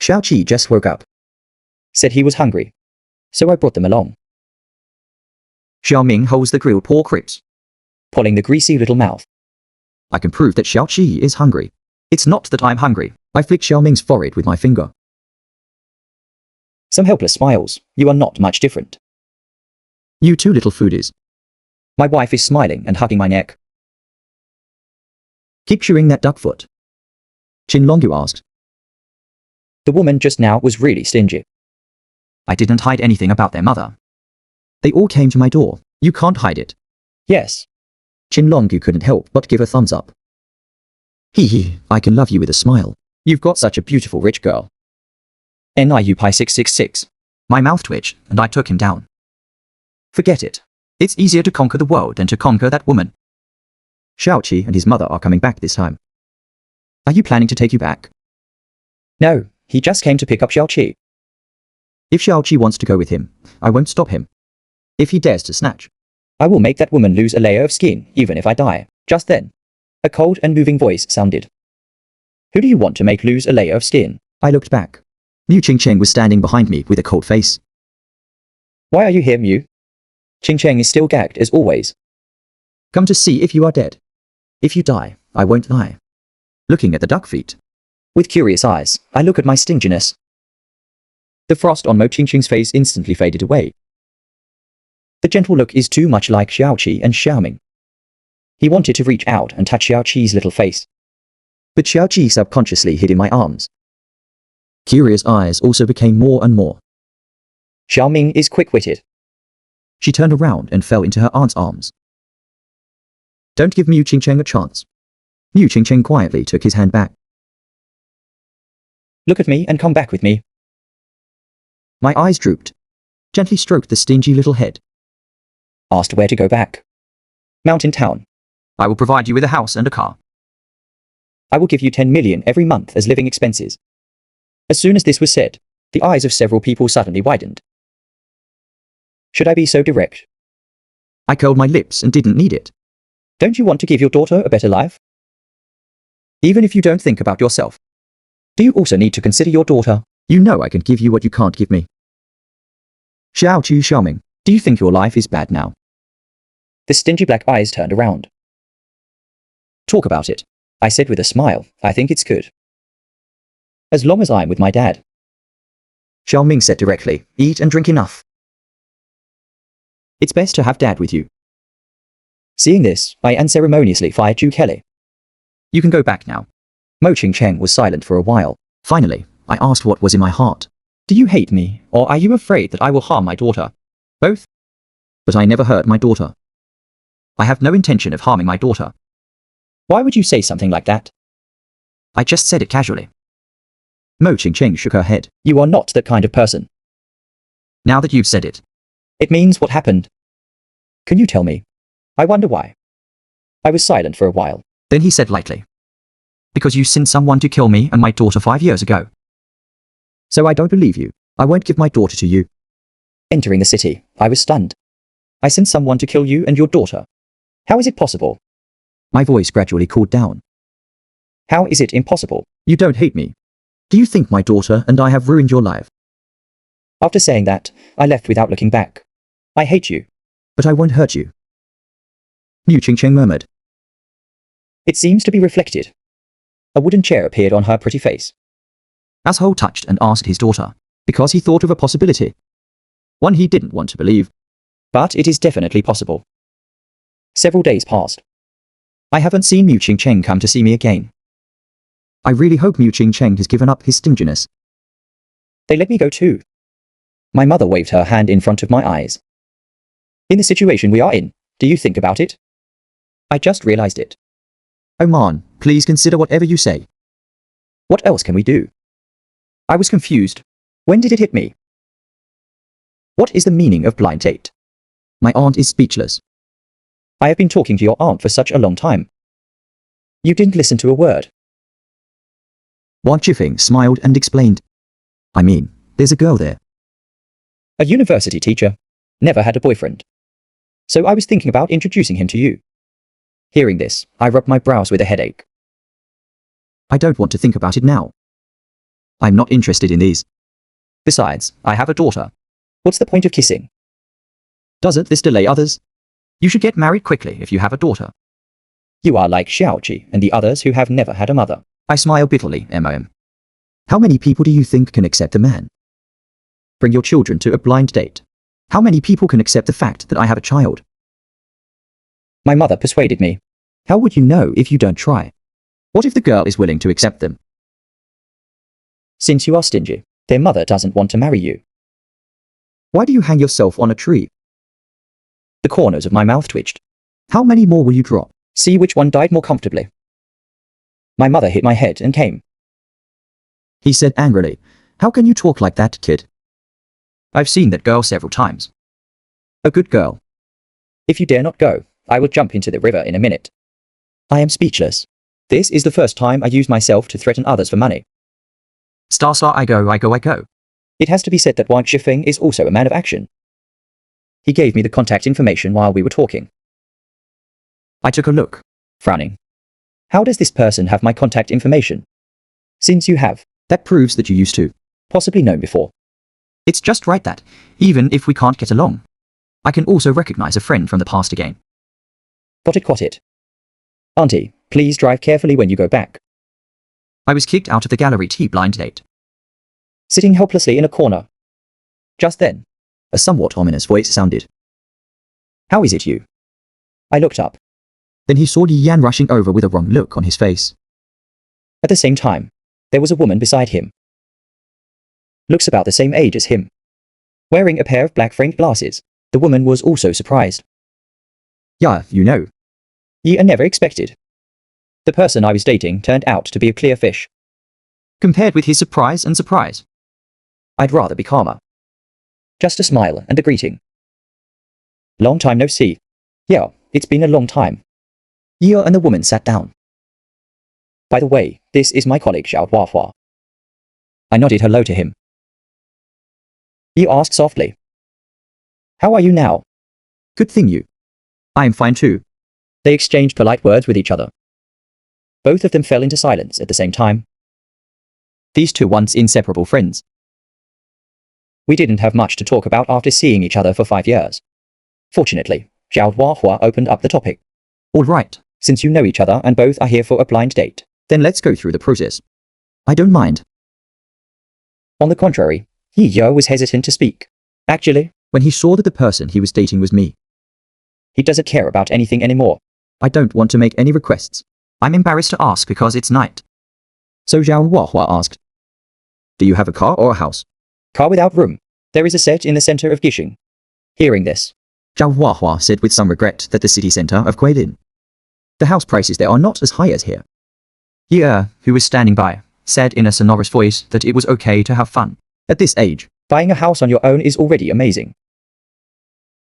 Xiaoqi just woke up. Said he was hungry. So I brought them along. Xiaoming holds the grilled pork ribs. Pulling the greasy little mouth. I can prove that Xiaoqi is hungry. It's not that I'm hungry. I flicked Xiaoming's forehead with my finger. Some helpless smiles. You are not much different. You two little foodies. My wife is smiling and hugging my neck. Keep chewing that duck foot. Qin Longyu asked. The woman just now was really stingy. I didn't hide anything about their mother. They all came to my door. You can't hide it. Yes. Qin Longyu couldn't help but give a thumbs up. Hee, I can love you with a smile. You've got such a beautiful rich girl. NIU Pi 666. My mouth twitched, and I took him down. Forget it. It's easier to conquer the world than to conquer that woman. Xiaoqi and his mother are coming back this time. Are you planning to take you back? No, he just came to pick up Xiaoqi. If Xiaoqi wants to go with him, I won't stop him. If he dares to snatch, I will make that woman lose a layer of skin, even if I die. Just then, a cold and moving voice sounded. Who do you want to make lose a layer of skin? I looked back. Liu Qingcheng was standing behind me with a cold face. Why are you here, Mu? Qingcheng is still gagged as always. Come to see if you are dead. If you die, I won't lie. Looking at the duck feet. With curious eyes, I look at my stinginess. The frost on Mo Qingcheng's face instantly faded away. The gentle look is too much like Xiaoqi and Xiaoming. He wanted to reach out and touch Xiaoqi's little face. But Xiaoqi subconsciously hid in my arms. Curious eyes also became more and more. Xiaoming is quick-witted. She turned around and fell into her aunt's arms. Don't give Mu Qingcheng a chance. Mu Qingcheng quietly took his hand back. Look at me and come back with me. My eyes drooped. Gently stroked the stingy little head. Asked where to go back. Mountain Town. I will provide you with a house and a car. I will give you 10 million every month as living expenses. As soon as this was said, the eyes of several people suddenly widened. Should I be so direct? I curled my lips and didn't need it. Don't you want to give your daughter a better life? Even if you don't think about yourself. Do you also need to consider your daughter? You know I can give you what you can't give me. Xiaoqi Xiaoming, do you think your life is bad now? The stingy black eyes turned around. Talk about it, I said with a smile. I think it's good. As long as I'm with my dad. Xiaoming said directly, eat and drink enough. It's best to have dad with you. Seeing this, I unceremoniously fired Zhu Kelly. You can go back now. Mo Qingcheng was silent for a while. Finally, I asked what was in my heart. Do you hate me, or are you afraid that I will harm my daughter? Both? But I never hurt my daughter. I have no intention of harming my daughter. Why would you say something like that? I just said it casually. Mo Qingcheng shook her head. You are not that kind of person. Now that you've said it. It means what happened. Can you tell me? I wonder why. I was silent for a while. Then he said lightly. Because you sent someone to kill me and my daughter 5 years ago. So I don't believe you. I won't give my daughter to you. Entering the city, I was stunned. I sent someone to kill you and your daughter. How is it possible? My voice gradually cooled down. How is it impossible? You don't hate me. Do you think my daughter and I have ruined your life? After saying that, I left without looking back. I hate you. But I won't hurt you. Liu Qingcheng murmured. It seems to be reflected. A wooden chair appeared on her pretty face. Asshole touched and asked his daughter, because he thought of a possibility. One he didn't want to believe. But it is definitely possible. Several days passed. I haven't seen Mu Qingcheng come to see me again. I really hope Mu Qingcheng has given up his stinginess. They let me go too. My mother waved her hand in front of my eyes. In the situation we are in, do you think about it? I just realized it. Oman, please consider whatever you say. What else can we do? I was confused. When did it hit me? What is the meaning of blind date? My aunt is speechless. I have been talking to your aunt for such a long time. You didn't listen to a word. Wang Jifeng smiled and explained. I mean, there's a girl there. A university teacher. Never had a boyfriend. So I was thinking about introducing him to you. Hearing this, I rubbed my brows with a headache. I don't want to think about it now. I'm not interested in these. Besides, I have a daughter. What's the point of kissing? Doesn't this delay others? You should get married quickly if you have a daughter. You are like Xiaoqi and the others who have never had a mother. I smile bitterly, MOM. How many people do you think can accept a man? Bring your children to a blind date. How many people can accept the fact that I have a child? My mother persuaded me. How would you know if you don't try? What if the girl is willing to accept them? Since you are stingy, their mother doesn't want to marry you. Why do you hang yourself on a tree? The corners of my mouth twitched. How many more will you drop? See which one died more comfortably. My mother hit my head and came. He said angrily. How can you talk like that, kid? I've seen that girl several times. A good girl. If you dare not go, I will jump into the river in a minute. I am speechless. This is the first time I use myself to threaten others for money. Star, I go. It has to be said that Wang Shifeng is also a man of action. He gave me the contact information while we were talking. I took a look, frowning. How does this person have my contact information? Since you have, that proves that you used to. Possibly known before. It's just right that, even if we can't get along, I can also recognize a friend from the past again. Got it. Auntie, please drive carefully when you go back. I was kicked out of the gallery T blind date. Sitting helplessly in a corner. Just then, a somewhat ominous voice sounded. How is it you? I looked up. Then he saw Yi Yan rushing over with a wrong look on his face. At the same time, there was a woman beside him. Looks about the same age as him. Wearing a pair of black-framed glasses, the woman was also surprised. Yeah, you know. I never expected. The person I was dating turned out to be a clear fish. Compared with his surprise, I'd rather be calmer. Just a smile and a greeting. Long time no see. Yeah, it's been a long time. Yi and the woman sat down. By the way, this is my colleague Xiao Huahua. I nodded hello to him. Yi asked softly. How are you now? Good thing you. I am fine too. They exchanged polite words with each other. Both of them fell into silence at the same time. These two once inseparable friends. We didn't have much to talk about after seeing each other for 5 years. Fortunately, Xiao Huahua opened up the topic. All right, since you know each other and both are here for a blind date, then let's go through the process. I don't mind. On the contrary, Yi was hesitant to speak. Actually, when he saw that the person he was dating was me. He doesn't care about anything anymore. I don't want to make any requests. I'm embarrassed to ask because it's night. So Xiao Huahua asked. Do you have a car or a house? Car without room. There is a set in the center of Gishing. Hearing this, Xiao Huahua said with some regret that the city center of Guilin. The house prices there are not as high as here. Yi, who was standing by, said in a sonorous voice that it was okay to have fun. At this age, buying a house on your own is already amazing.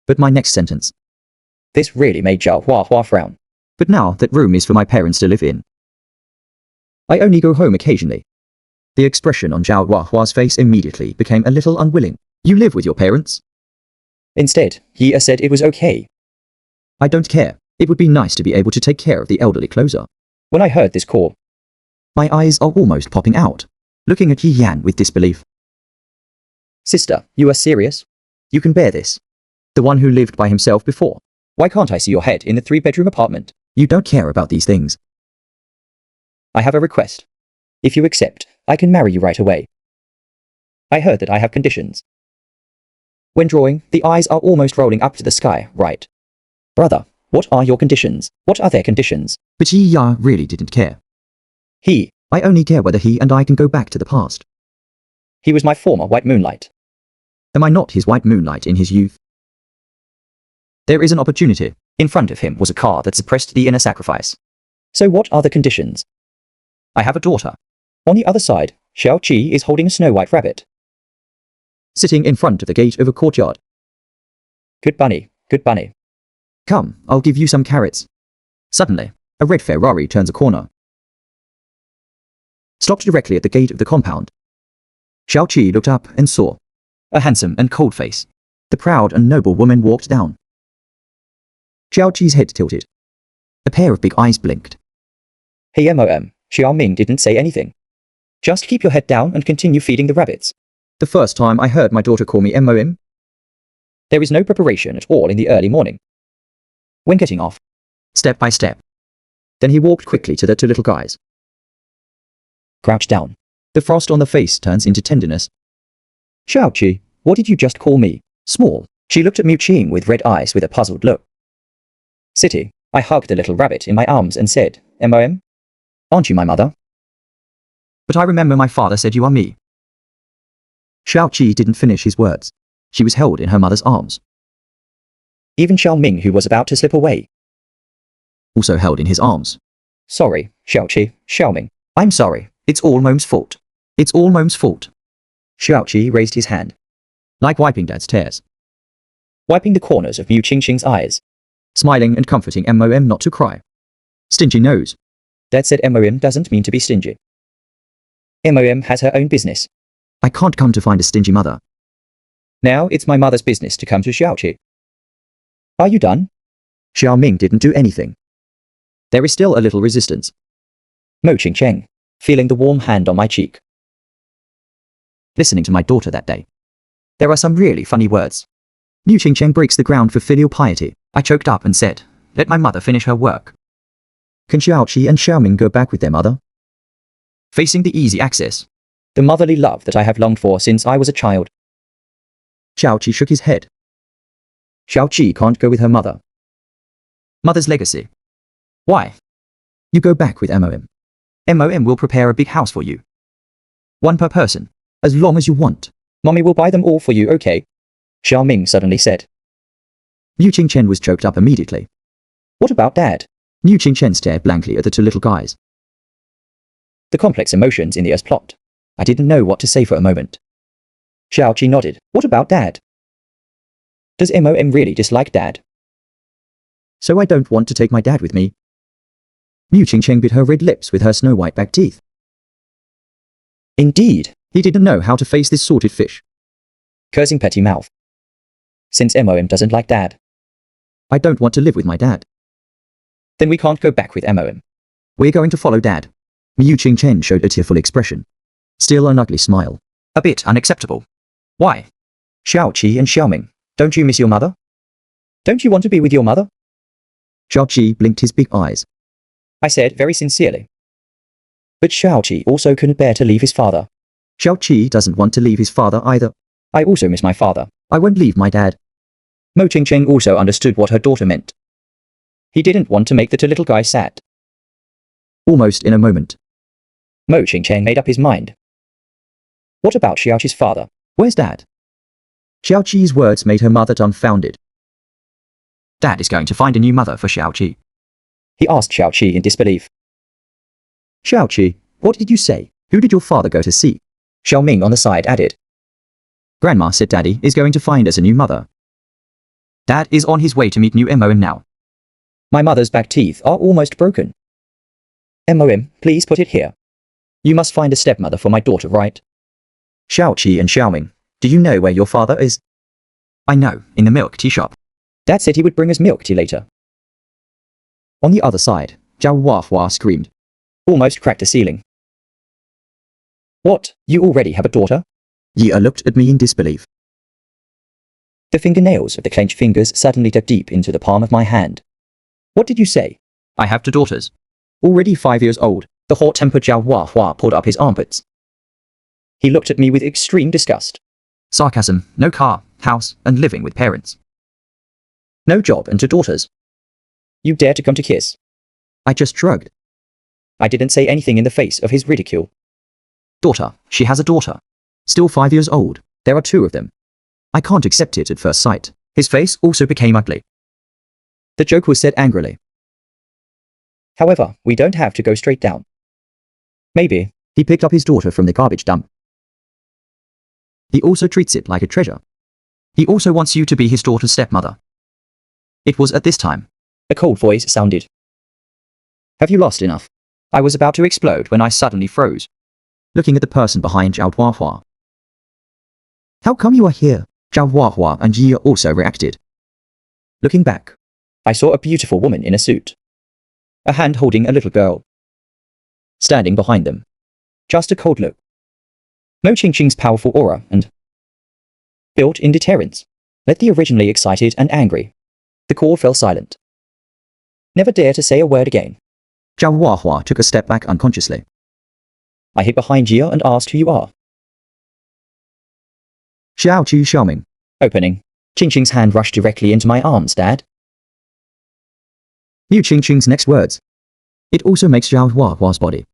But my next sentence. This really made Xiao Huahua frown. But now that room is for my parents to live in. I only go home occasionally. The expression on Xiao Huahua's face immediately became a little unwilling. You live with your parents? Instead, Yi said it was okay. I don't care. It would be nice to be able to take care of the elderly closer. When I heard this call, my eyes are almost popping out, looking at Yi Yan with disbelief. Sister, you are serious? You can bear this? The one who lived by himself before. Why can't I see your head in the 3-bedroom apartment? You don't care about these things. I have a request. If you accept, I can marry you right away. I heard that I have conditions. When drawing, the eyes are almost rolling up to the sky, right? Brother, what are your conditions? What are their conditions? But Yi Ya really didn't care. I only care whether he and I can go back to the past. He was my former white moonlight. Am I not his white moonlight in his youth? There is an opportunity. In front of him was a car that suppressed the inner sacrifice. So what are the conditions? I have a daughter. On the other side, Xiao Qi is holding a snow white rabbit. Sitting in front of the gate of a courtyard. Good bunny, good bunny. Come, I'll give you some carrots. Suddenly, a red Ferrari turns a corner. stopped directly at the gate of the compound. Xiao Qi looked up and saw a handsome and cold face. The proud and noble woman walked down. Xiao Qi's head tilted. A pair of big eyes blinked. Hey Xiao Ming didn't say anything. Just keep your head down and continue feeding the rabbits. The first time I heard my daughter call me MOM. There is no preparation at all in the early morning. When getting off, Step by step. Then he walked quickly to the two little guys. crouch down. The frost on the face turns into tenderness. Xiaoqi, what did you just call me? Small. She looked at Mu Qing with red eyes with a puzzled look. City, I hugged the little rabbit in my arms and said, MOM? Aren't you my mother? But I remember my father said you are me. Xiao Qi didn't finish his words. She was held in her mother's arms, Even Xiao Ming, who was about to slip away. also held in his arms. Sorry, Xiaoqi, Xiaoming. I'm sorry. It's all Mom's fault. It's all Mom's fault. Xiaoqi raised his hand, Like wiping Dad's tears. wiping the corners of Mu Qing's eyes. Smiling and comforting MOM not to cry. Stingy nose. Dad said MOM doesn't mean to be stingy. MOM has her own business. I can't come to find a stingy mother. Now it's my mother's business to come to Xiaoqi. Are you done? Xiao Ming didn't do anything. There is still a little resistance. Mo Cheng, feeling the warm hand on my cheek. Listening to my daughter that day. There are some really funny words. Mu Cheng breaks the ground for filial piety. I choked up and said, let my mother finish her work. Can Xiaoqi and Xiaoming go back with their mother? Facing the easy access. The motherly love that I have longed for since I was a child. Xiaoqi shook his head. Xiaoqi can't go with her mother. Mother's legacy. Why? You go back with MOM. MOM will prepare a big house for you. One per person, as long as you want. Mommy will buy them all for you, okay? Xiao Ming suddenly said. Mu Qingchen was choked up immediately. What about Dad? Mu Qingchen stared blankly at the two little guys. The complex emotions in the Earth's plot. I didn't know what to say for a moment. Xiaoqi nodded. What about Dad? Does MOM really dislike Dad? So I don't want to take my dad with me. Mu Qingchen bit her red lips with her snow-white back teeth. Indeed. He didn't know how to face this sorted fish. Cursing petty mouth. Since MOM doesn't like Dad, I don't want to live with my dad. then we can't go back with MOM. We're going to follow Dad. Mu Qingchen showed a tearful expression. Still an ugly smile. A bit unacceptable. Why? Xiaoqi and Xiaoming, don't you miss your mother? Don't you want to be with your mother? Xiaoqi blinked his big eyes. I said very sincerely. But Xiaoqi also couldn't bear to leave his father. Xiaoqi doesn't want to leave his father either. I also miss my father. I won't leave my dad. Mo Ching also understood what her daughter meant. He didn't want to make the two little guys sad. Almost in a moment. Mo Ching made up his mind. What about Xiaoqi's father? Where's Dad? Xiaoqi's words made her mother dumbfounded. Dad is going to find a new mother for Xiaoqi. He asked Xiaoqi in disbelief. Xiaoqi, what did you say? Who did your father go to see? Xiao Ming on the side added. Grandma said Daddy is going to find us a new mother. Dad is on his way to meet new MOM now. My mother's back teeth are almost broken. MOM, please put it here. You must find a stepmother for my daughter, right? Xiaoqi and Xiaoming, do you know where your father is? I know, in the milk tea shop. Dad said he would bring us milk tea later. On the other side, Zhao Huahua screamed. Almost cracked the ceiling. What, you already have a daughter? Yi looked at me in disbelief. The fingernails of the clenched fingers suddenly dug deep into the palm of my hand. What did you say? I have two daughters. Already 5 years old, the hot-tempered Zhao Huahua pulled up his armpits. He looked at me with extreme disgust. Sarcasm, no car, house, and living with parents. No job and two daughters. You dare to come to kiss? I just shrugged. I didn't say anything in the face of his ridicule. Daughter, she has a daughter. Still 5 years old, there are two of them. I can't accept it at first sight. His face also became ugly. The joke was said angrily. However, we don't have to go straight down. Maybe. He picked up his daughter from the garbage dump. He also treats it like a treasure. He also wants you to be his daughter's stepmother. It was at this time. A cold voice sounded. Have you lost enough? I was about to explode when I suddenly froze. looking at the person behind Zhao Huahua. How come you are here? Zhao Huahua and Yi also reacted. Looking back, I saw a beautiful woman in a suit, a hand holding a little girl. Standing behind them, just a cold look. Mo Qingqing's powerful aura and built-in deterrence let the originally excited and angry. The core fell silent. Never dare to say a word again. Zhao Huahua took a step back unconsciously. I hid behind Jia and asked who you are. Xiaoqi Xiaoming. Opening. Qingqing's hand rushed directly into my arms, Dad. Mu Qingqing's next words. It also makes Zhao Huahua's body.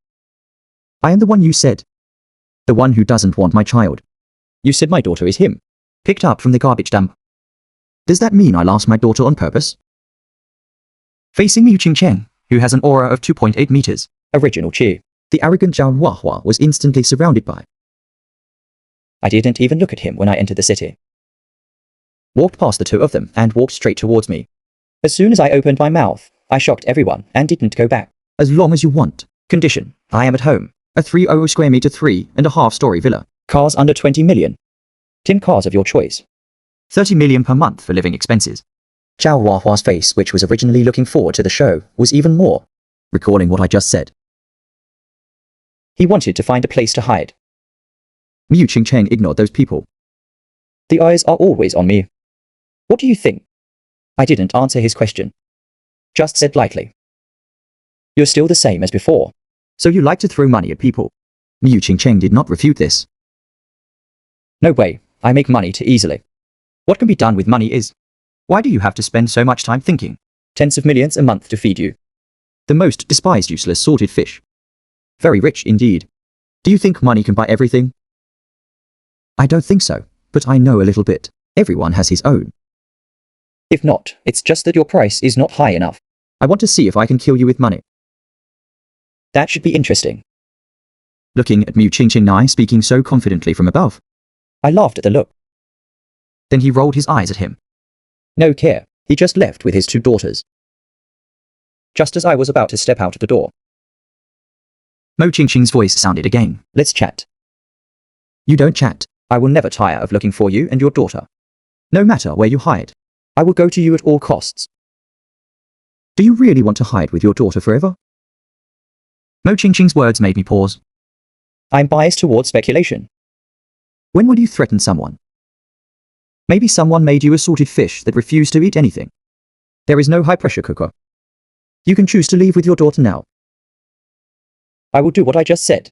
I am the one you said. The one who doesn't want my child. You said my daughter is him. Picked up from the garbage dump. Does that mean I lost my daughter on purpose? Facing Mu Qingqing, who has an aura of 2.8 meters. Original Qi. The arrogant Zhao Huahua was instantly surrounded by. I didn't even look at him when I entered the city. Walked past the two of them and walked straight towards me. As soon as I opened my mouth, I shocked everyone and didn't go back. As long as you want. Condition. I am at home. A 300 square meter 3.5-story villa. Cars under 20 million. 10 cars of your choice. 30 million per month for living expenses. Zhao Huahua's face, which was originally looking forward to the show, was even more. Recalling what I just said. He wanted to find a place to hide. Mu Qingqing ignored those people. The eyes are always on me. What do you think? I didn't answer his question. Just said lightly. You're still the same as before. So you like to throw money at people? Mu Qingqing did not refute this. No way, I make money too easily. What can be done with money is... Why do you have to spend so much time thinking? Tens of millions a month to feed you. The most despised useless salted fish. Very rich indeed. Do you think money can buy everything? I don't think so, but I know a little bit. Everyone has his own. If not, it's just that your price is not high enough. I want to see if I can kill you with money. That should be interesting. Looking at Mu Qingqing speaking so confidently from above. I laughed at the look. Then he rolled his eyes at him. No care, he just left with his two daughters. Just as I was about to step out the door. Mo Qingqing's voice sounded again. Let's chat. You don't chat. I will never tire of looking for you and your daughter. No matter where you hide. I will go to you at all costs. Do you really want to hide with your daughter forever? Mo Qingqing's words made me pause. I'm biased towards speculation. When would you threaten someone? Maybe someone made you a salted fish that refused to eat anything. There is no high-pressure cooker. You can choose to leave with your daughter now. I will do what I just said.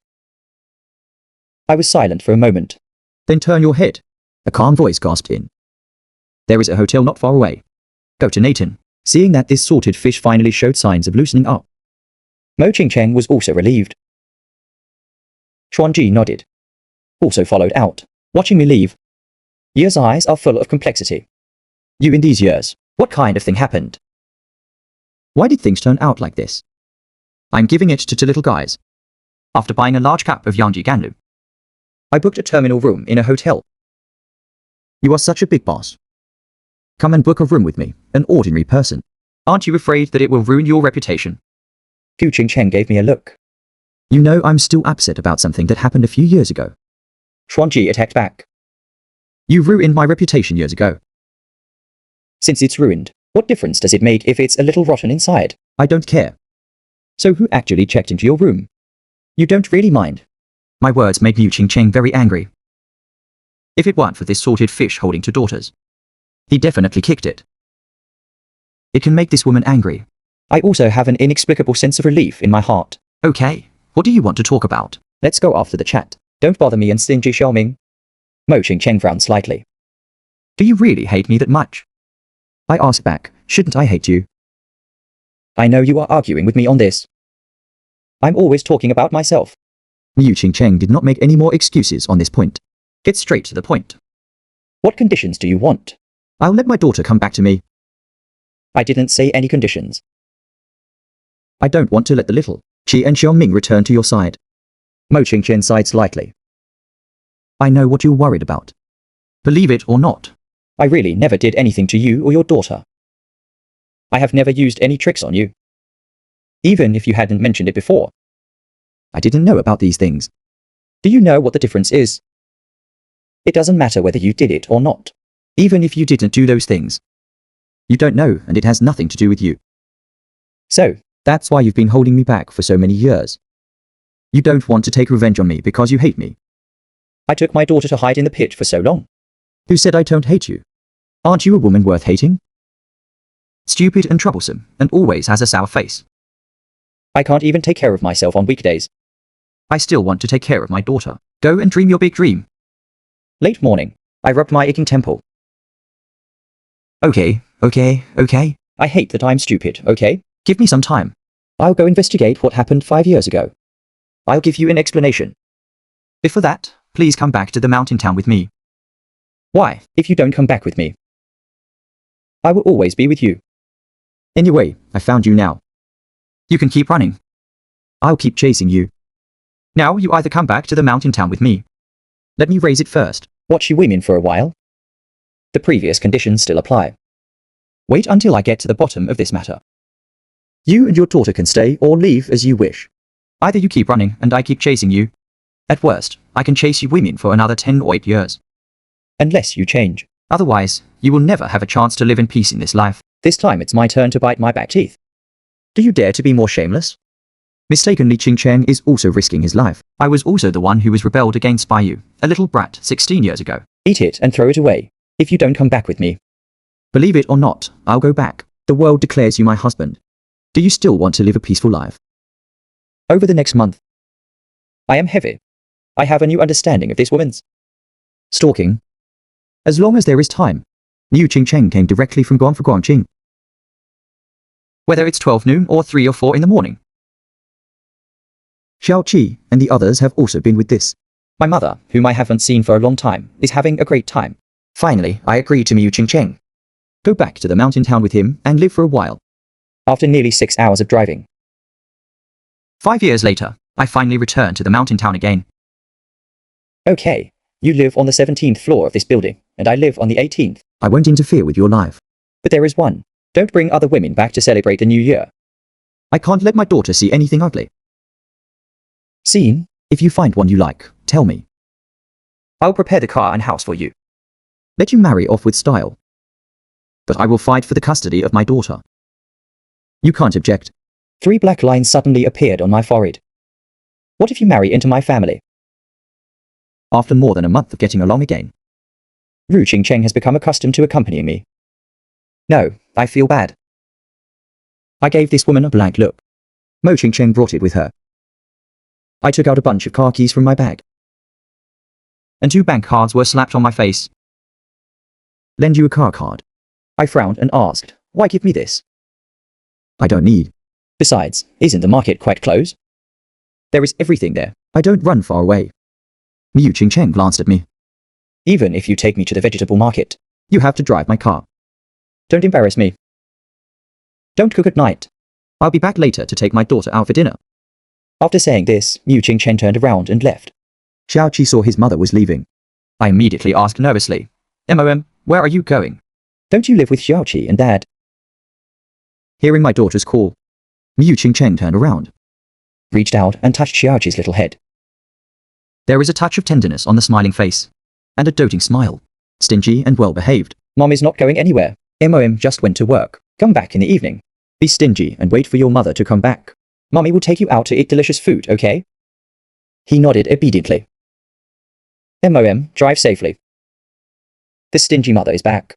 I was silent for a moment. Then turn your head. A calm voice gasped in. There is a hotel not far away. Go to Nathan. Seeing that this salted fish finally showed signs of loosening up. Mo Qingqing was also relieved. Xuanji nodded. Also followed out, watching me leave. Years' eyes are full of complexity. You in these years, what kind of thing happened? Why did things turn out like this? I'm giving it to two little guys. After buying a large cup of Yangji Ganlu. I booked a terminal room in a hotel. You are such a big boss. Come and book a room with me, an ordinary person. Aren't you afraid that it will ruin your reputation? Fu Qingqing gave me a look. You know I'm still upset about something that happened a few years ago. Xuanji attacked back. You ruined my reputation years ago. Since it's ruined, what difference does it make if it's a little rotten inside? I don't care. So who actually checked into your room? You don't really mind. My words made Mu Qingqing very angry. If it weren't for this salted fish holding two daughters, he definitely kicked it. It can make this woman angry. I also have an inexplicable sense of relief in my heart. Okay, what do you want to talk about? Let's go after the chat. Don't bother me and stingy Xiaoming. Mo Qingqing frowned slightly. Do you really hate me that much? I asked back, shouldn't I hate you? I know you are arguing with me on this. I'm always talking about myself. Mu Qingqing did not make any more excuses on this point. Get straight to the point. What conditions do you want? I'll let my daughter come back to me. I didn't say any conditions. I don't want to let the little Qi and Xiaoming return to your side. Mo Qingqing sighed slightly. I know what you're worried about. Believe it or not. I really never did anything to you or your daughter. I have never used any tricks on you. Even if you hadn't mentioned it before. I didn't know about these things. Do you know what the difference is? It doesn't matter whether you did it or not. Even if you didn't do those things. You don't know, and it has nothing to do with you. So, That's why you've been holding me back for so many years. You don't want to take revenge on me because you hate me. I took my daughter to hide in the pit for so long. Who said I don't hate you? Aren't you a woman worth hating? Stupid and troublesome, and always has a sour face. I can't even take care of myself on weekdays. I still want to take care of my daughter. Go and dream your big dream. Late morning, I rubbed my aching temple. Okay. I hate that I'm stupid, okay? Give me some time. I'll go investigate what happened 5 years ago. I'll give you an explanation. Before that, please come back to the mountain town with me. Why, if you don't come back with me? I will always be with you. Anyway, I found you now. You can keep running. I'll keep chasing you. Now you either come back to the mountain town with me. Let me raise it first. Watch you women for a while. The previous conditions still apply. Wait until I get to the bottom of this matter. You and your daughter can stay or leave as you wish. Either you keep running and I keep chasing you. At worst, I can chase you women for another 10 or 8 years. Unless you change. Otherwise, you will never have a chance to live in peace in this life. This time it's my turn to bite my back teeth. Do you dare to be more shameless? Mistakenly, Ching Cheng is also risking his life. I was also the one who was rebelled against by you, a little brat 16 years ago. Eat it and throw it away, if you don't come back with me. Believe it or not, I'll go back. The world declares you my husband. Do you still want to live a peaceful life? Over the next month. I am heavy. I have a new understanding of this woman's Stalking. As long as there is time. New Ching Cheng came directly from Guangqing. Whether it's 12 noon or 3 or 4 in the morning. Xiao Qi and the others have also been with this. My mother, whom I haven't seen for a long time, is having a great time. Finally, I agree to Miu Ching Cheng. Go back to the mountain town with him and live for a while. After nearly 6 hours of driving. 5 years later, I finally return to the mountain town again. Okay, you live on the 17th floor of this building, and I live on the 18th. I won't interfere with your life. But there is one. Don't bring other women back to celebrate the new year. I can't let my daughter see anything ugly. Scene? If you find one you like, tell me. I'll prepare the car and house for you. Let you marry off with style. But I will fight for the custody of my daughter. You can't object. 3 black lines suddenly appeared on my forehead. What if you marry into my family? After more than a month of getting along again. Ru Ching Cheng has become accustomed to accompanying me. No, I feel bad. I gave this woman a blank look. Mo Ching Cheng brought it with her. I took out a bunch of car keys from my bag. And 2 bank cards were slapped on my face. Lend you a car card. I frowned and asked, why give me this? I don't need. Besides, isn't the market quite close? There is everything there. I don't run far away. Miu Ching Cheng glanced at me. Even if you take me to the vegetable market. You have to drive my car. Don't embarrass me. Don't cook at night. I'll be back later to take my daughter out for dinner. After saying this, Miu Ching Cheng turned around and left. Xiao Qi saw his mother was leaving. I immediately asked nervously, "Mom, where are you going?" Don't you live with Xiao Qi and Dad? Hearing my daughter's call, Miu Ching Cheng turned around. Reached out and touched Xiao Qi's little head. There is a touch of tenderness on the smiling face. And a doting smile. Stingy and well-behaved. Mom is not going anywhere. Mom just went to work. Come back in the evening. Be stingy and wait for your mother to come back. Mommy will take you out to eat delicious food, okay? He nodded obediently. Mom, drive safely. The stingy mother is back.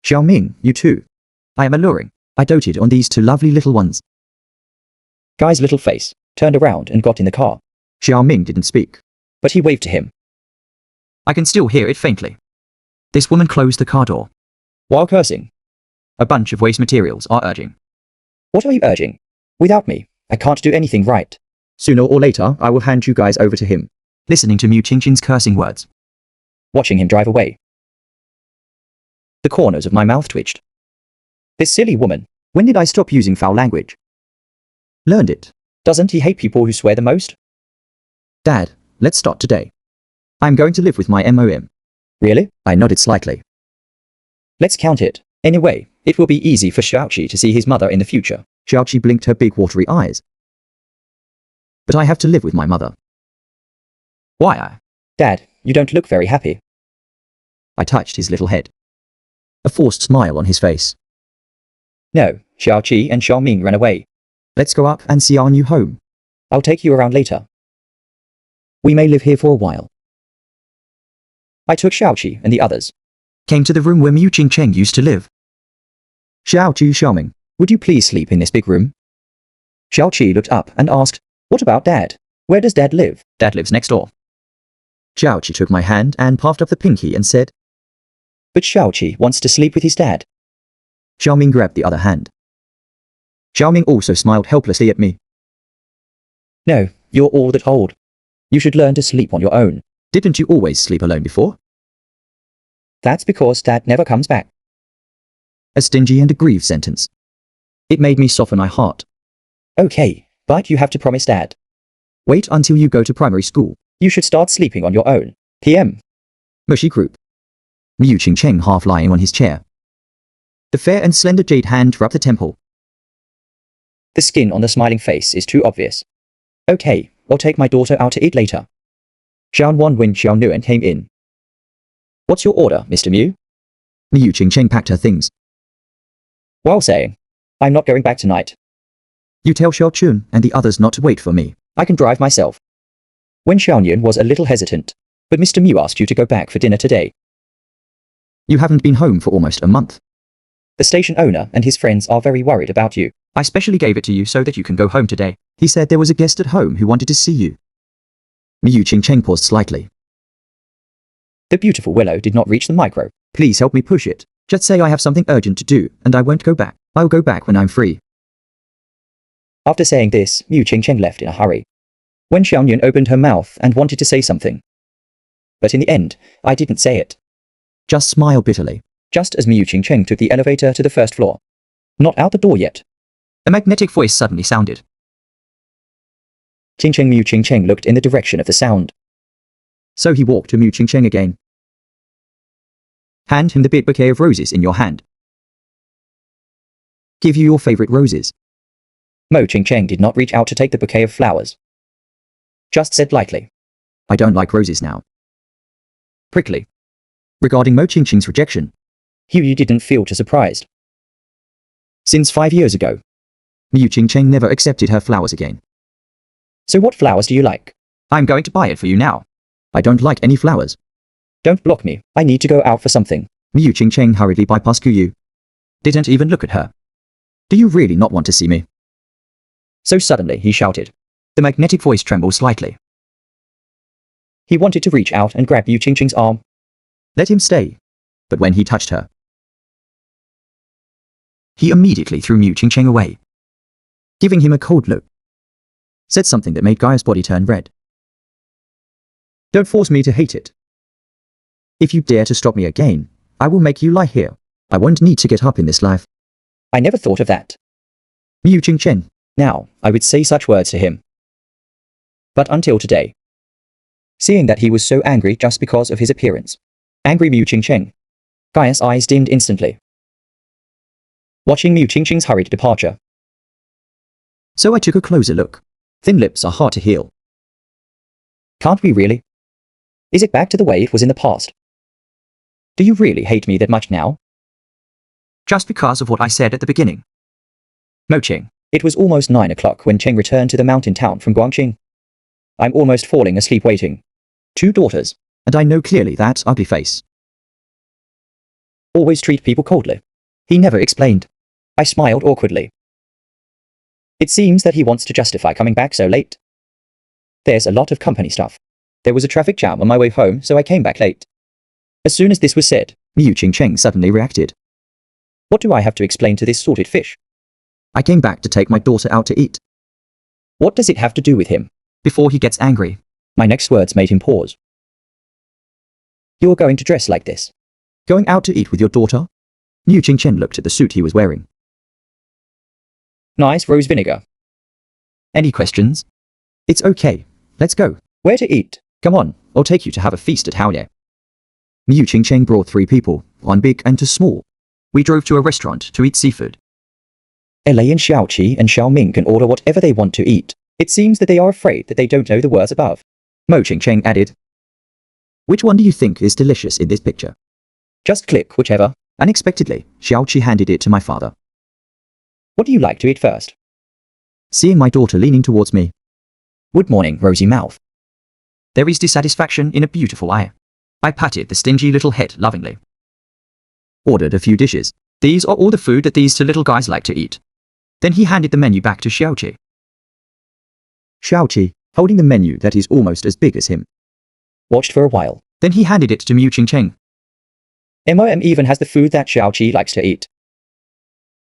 Xiaoming, you too. I am alluring. I doted on these 2 lovely little ones. Guy's little face turned around and got in the car. Xiaoming didn't speak. But he waved to him. I can still hear it faintly. This woman closed the car door. While cursing. A bunch of waste materials are urging. What are you urging? Without me, I can't do anything right. Sooner or later, I will hand you guys over to him. Listening to Miu Chingchen's cursing words. Watching him drive away. The corners of my mouth twitched. This silly woman. When did I stop using foul language? Learned it. Doesn't he hate people who swear the most? Dad, let's start today. I'm going to live with my MOM. Really? I nodded slightly. Let's count it. Anyway, it will be easy for Xiao Qi to see his mother in the future. Xiao Qi blinked her big watery eyes. But I have to live with my mother. Why? Dad, you don't look very happy. I touched his little head. A forced smile on his face. No, Xiaoqi and Xiaoming ran away. Let's go up and see our new home. I'll take you around later. We may live here for a while. I took Xiaoqi and the others. Came to the room where Miu Qingcheng used to live. Xiaoqi Xiaoming, Would you please sleep in this big room? Xiaoqi looked up and asked, What about Dad? Where does Dad live? Dad lives next door. Xiaoqi took my hand and puffed up the pinky and said, But Xiaoqi wants to sleep with his dad. Xiaoming grabbed the other hand. Xiaoming also smiled helplessly at me. No, you're all that old. You should learn to sleep on your own. Didn't you always sleep alone before? That's because Dad never comes back. A stingy and aggrieved sentence. It made me soften my heart. Okay, but you have to promise Dad. Wait until you go to primary school. You should start sleeping on your own. PM. Mushy group. Miu Qingcheng half lying on his chair. The fair and slender jade hand rubbed the temple. The skin on the smiling face is too obvious. Okay, I'll take my daughter out to eat later. Xiao Wan Win Xiao Nguyen came in. What's your order, Mr. Miu? Miu Qingcheng packed her things. While saying, I'm not going back tonight. You tell Xiao Chun and the others not to wait for me. I can drive myself. Wen Xiaoyun was a little hesitant, but Mr. Miu asked you to go back for dinner today. You haven't been home for almost a month. The station owner and his friends are very worried about you. I specially gave it to you so that you can go home today. He said there was a guest at home who wanted to see you. Miu Qingcheng paused slightly. The beautiful Willow did not reach the micro. Please help me push it. Just say I have something urgent to do, and I won't go back. I'll go back when I'm free. After saying this, Miu Qingcheng left in a hurry. Wen Xiaoyun opened her mouth and wanted to say something. But in the end, I didn't say it. Just smile bitterly. Just as Miu Qingcheng took the elevator to the first floor. Not out the door yet. A magnetic voice suddenly sounded. Qingcheng Miu Qingcheng looked in the direction of the sound. So he walked to Miu Qingcheng again. Hand him the big bouquet of roses in your hand. Give you your favorite roses. Mo Qingcheng did not reach out to take the bouquet of flowers. Just said lightly. I don't like roses now. Prickly. Regarding Mo Qingcheng's rejection, Yu didn't feel too surprised. Since 5 years ago. Miu Qingcheng never accepted her flowers again. So what flowers do you like? I'm going to buy it for you now. I don't like any flowers. Don't block me. I need to go out for something. Miu Qingcheng hurriedly bypassed Yu. Didn't even look at her. Do you really not want to see me? So suddenly he shouted. The magnetic voice trembled slightly. He wanted to reach out and grab Miu Qingcheng's arm. Let him stay. But when he touched her, he immediately threw Miu Qingcheng away, giving him a cold look. Said something that made Gaia's body turn red. Don't force me to hate it. If you dare to stop me again, I will make you lie here. I won't need to get up in this life. I never thought of that. Miu Qingcheng. Now, I would say such words to him. But until today. Seeing that he was so angry just because of his appearance. Angry Miu Qingcheng. Gaia's eyes dimmed instantly. Watching Miu Qingcheng's hurried departure. So I took a closer look. Thin lips are hard to heal. Can't we really? Is it back to the way it was in the past? Do you really hate me that much now? Just because of what I said at the beginning. Mo Qing, it was almost 9 o'clock when Cheng returned to the mountain town from Guangqing. I'm almost falling asleep waiting. 2 daughters. And I know clearly that ugly face. Always treat people coldly. He never explained. I smiled awkwardly. It seems that he wants to justify coming back so late. There's a lot of company stuff. There was a traffic jam on my way home, so I came back late. As soon as this was said, Miu Qingcheng suddenly reacted. What do I have to explain to this salted fish? I came back to take my daughter out to eat. What does it have to do with him? Before he gets angry. My next words made him pause. You're going to dress like this? Going out to eat with your daughter? Miu Qingcheng looked at the suit he was wearing. Nice rose vinegar. Any questions? It's okay. Let's go. Where to eat? Come on, I'll take you to have a feast at Haoye. Miu Qingcheng brought 3 people, 1 big and 2 small. We drove to a restaurant to eat seafood. Elaine and Xiaoqi and Xiaoming can order whatever they want to eat. It seems that they are afraid that they don't know the words above. Mo Ching added. Which one do you think is delicious in this picture? Just click whichever. Unexpectedly, Xiaoqi handed it to my father. What do you like to eat first? Seeing my daughter leaning towards me. Good morning, rosy mouth. There is dissatisfaction in a beautiful eye. I patted the stingy little head lovingly. Ordered a few dishes. These are all the food that these two little guys like to eat. Then he handed the menu back to Xiaoqi. Xiaoqi, holding the menu that is almost as big as him. Watched for a while. Then he handed it to Mu Ching. MOM even has the food that Xiaoqi likes to eat.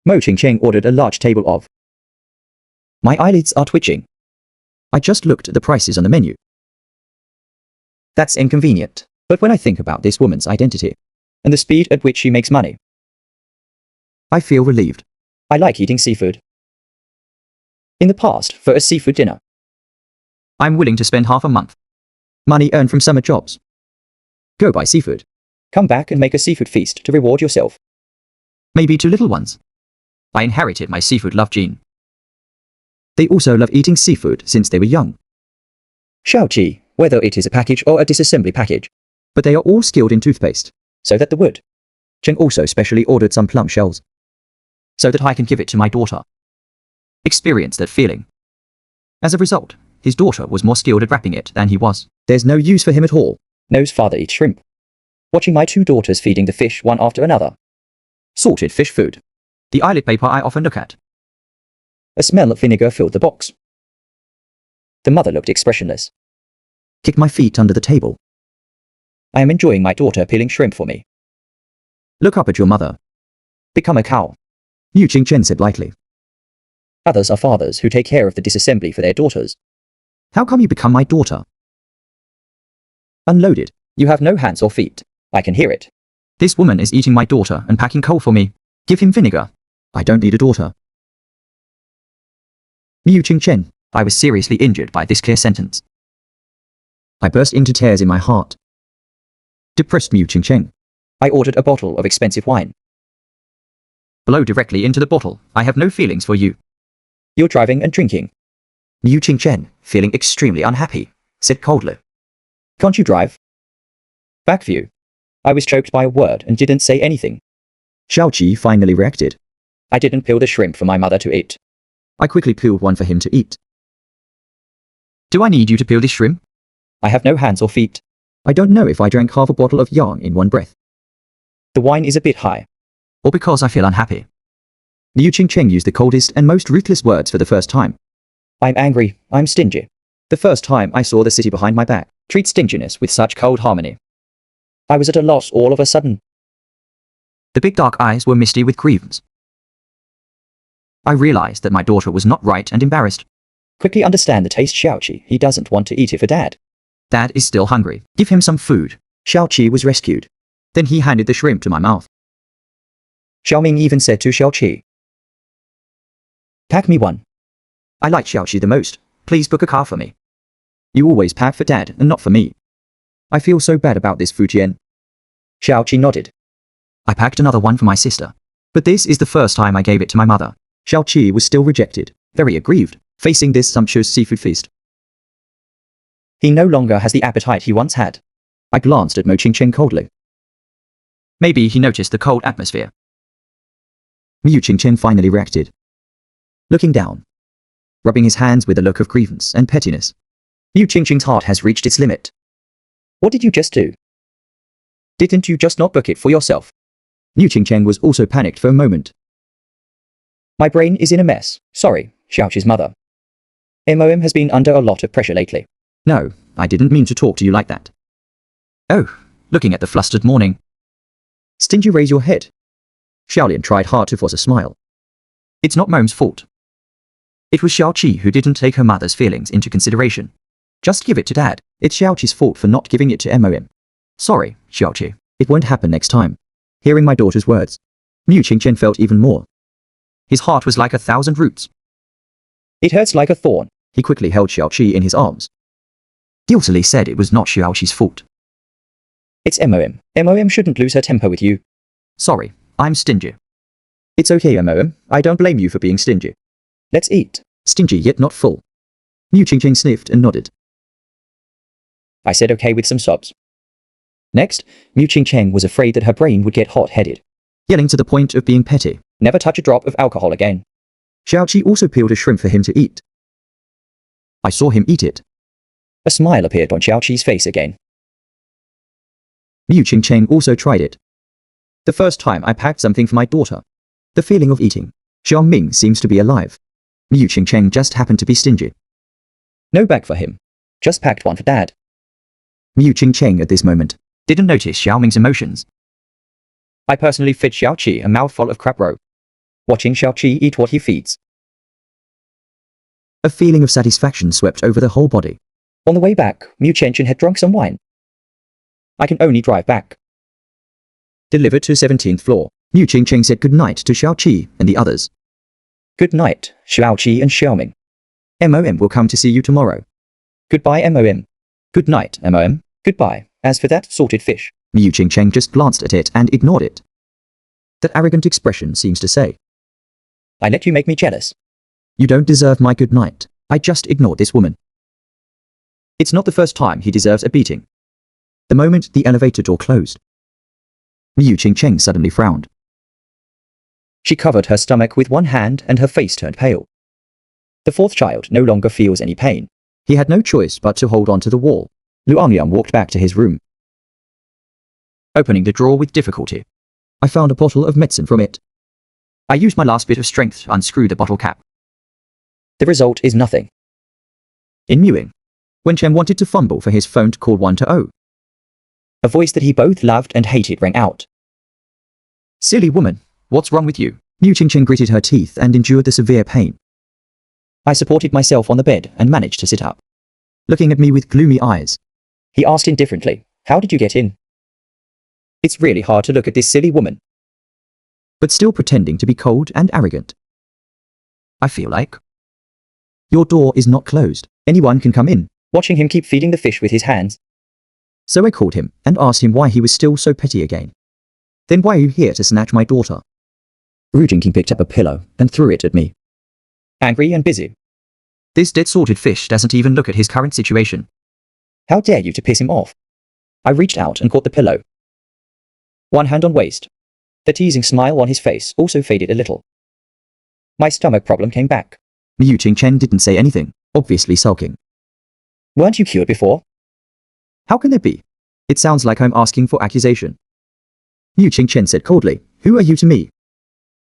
Mo Ching ordered a large table of. My eyelids are twitching. I just looked at the prices on the menu. That's inconvenient. But when I think about this woman's identity and the speed at which she makes money, I feel relieved. I like eating seafood. In the past, for a seafood dinner, I'm willing to spend half a month. Money earned from summer jobs. Go buy seafood. Come back and make a seafood feast to reward yourself. Maybe 2 little ones. I inherited my seafood love gene. They also love eating seafood since they were young. Xiaoqi, whether it is a package or a disassembly package. But they are all skilled in toothpaste. So that the wood. Cheng also specially ordered some plum shells. So that I can give it to my daughter. Experience that feeling. As a result, his daughter was more skilled at wrapping it than he was. There's no use for him at all. Knows father eats shrimp. Watching my 2 daughters feeding the fish one after another. Salted fish food. The eyelid paper I often look at. A smell of vinegar filled the box. The mother looked expressionless. Kicked my feet under the table. I am enjoying my daughter peeling shrimp for me. Look up at your mother. Become a cow. Mu Ching said lightly. Others are fathers who take care of the disassembly for their daughters. How come you become my daughter? Unloaded. You have no hands or feet. I can hear it. This woman is eating my daughter and packing coal for me. Give him vinegar. I don't need a daughter. Mu Ching, I was seriously injured by this clear sentence. I burst into tears in my heart. Depressed Mu Ching. I ordered a bottle of expensive wine. Blow directly into the bottle. I have no feelings for you. You're driving and drinking. Mu Ching, feeling extremely unhappy, said coldly. Can't you drive? Backview. I was choked by a word and didn't say anything. Xiaoqi finally reacted. I didn't peel the shrimp for my mother to eat. I quickly peeled one for him to eat. Do I need you to peel this shrimp? I have no hands or feet. I don't know if I drank half a bottle of yarn in one breath. The wine is a bit high. Or because I feel unhappy. Mu Ching used the coldest and most ruthless words for the first time. I'm angry. I'm stingy. The first time I saw the city behind my back treat stinginess with such cold harmony. I was at a loss all of a sudden. The big dark eyes were misty with grievance. I realized that my daughter was not right and embarrassed. Quickly understand the taste, Xiaoqi. He doesn't want to eat it for dad. Dad is still hungry. Give him some food. Xiaoqi was rescued. Then he handed the shrimp to my mouth. Xiaoming even said to Xiaoqi, pack me one. I like Xiaoqi the most. Please book a car for me. You always pack for dad and not for me. I feel so bad about this, Fujian. Xiaoqi nodded. I packed another one for my sister. But this is the first time I gave it to my mother. Xiaoqi was still rejected, very aggrieved, facing this sumptuous seafood feast. He no longer has the appetite he once had. I glanced at Mo Ching coldly. Maybe he noticed the cold atmosphere. Mu Ching finally reacted. Looking down. Rubbing his hands with a look of grievance and pettiness. Mu Ching's heart has reached its limit. What did you just do? Didn't you just not book it for yourself? Mu Ching was also panicked for a moment. My brain is in a mess. Sorry, Xiaoqi's mother. MOM has been under a lot of pressure lately. No, I didn't mean to talk to you like that. Oh, looking at the flustered morning. Stingy, raise your head. Xiaolian tried hard to force a smile. It's not Mom's fault. It was Xiaoqi who didn't take her mother's feelings into consideration. Just give it to Dad. It's Xiaoqi's fault for not giving it to MOM. Sorry, Xiaoqi. It won't happen next time. Hearing my daughter's words, Mu Ching felt even more. His heart was like 1,000 roots. It hurts like a thorn. He quickly held Xiaoqi in his arms. Guiltily said it was not Xiaoqi's fault. It's MOM. MOM shouldn't lose her temper with you. Sorry, I'm stingy. It's okay, MOM. I don't blame you for being stingy. Let's eat. Stingy yet not full. Mu Ching sniffed and nodded. I said okay with some sobs. Next, Mu Cheng was afraid that her brain would get hot-headed. Yelling to the point of being petty. Never touch a drop of alcohol again. Xiaoqi also peeled a shrimp for him to eat. I saw him eat it. A smile appeared on Xiaoqi's face again. Mu Cheng also tried it. The first time I packed something for my daughter. The feeling of eating. Xiaoming seems to be alive. Mu Cheng just happened to be stingy. No bag for him. Just packed one for Dad. Mu Cheng at this moment didn't notice Xiaoming's emotions. I personally fed Xiaoqi a mouthful of crab roe. Watching Xiaoqi eat what he feeds. A feeling of satisfaction swept over the whole body. On the way back, Mu Cheng had drunk some wine. I can only drive back. Delivered to 17th floor, Mu Cheng said goodnight to Xiaoqi and the others. Good night, Xiaoqi and Xiaoming. MOM will come to see you tomorrow. Goodbye, MOM. Good night, MOM. Goodbye. As for that salted fish. Mu Cheng just glanced at it and ignored it. That arrogant expression seems to say, I let you make me jealous. You don't deserve my good night. I just ignored this woman. It's not the first time he deserves a beating. The moment the elevator door closed, Mu Cheng suddenly frowned. She covered her stomach with one hand and her face turned pale. The fourth child no longer feels any pain. He had no choice but to hold on to the wall. Luangyang walked back to his room. Opening the drawer with difficulty, I found a bottle of medicine from it. I used my last bit of strength to unscrew the bottle cap. The result is nothing. In mewing, when Chen wanted to fumble for his phone to call 120, a voice that he both loved and hated rang out. Silly woman, what's wrong with you? Mu Cheng gritted her teeth and endured the severe pain. I supported myself on the bed and managed to sit up. Looking at me with gloomy eyes, he asked indifferently, how did you get in? It's really hard to look at this silly woman. But still pretending to be cold and arrogant. I feel like your door is not closed. Anyone can come in. Watching him keep feeding the fish with his hands. So I called him and asked him why he was still so petty again. Then why are you here to snatch my daughter? Ru Jingqing picked up a pillow and threw it at me. Angry and busy. This dead salted fish doesn't even look at his current situation. How dare you to piss him off? I reached out and caught the pillow. One hand on waist. The teasing smile on his face also faded a little. My stomach problem came back. Mu Cheng didn't say anything, obviously sulking. Weren't you cured before? How can it be? It sounds like I'm asking for accusation. Mu Cheng said coldly, who are you to me?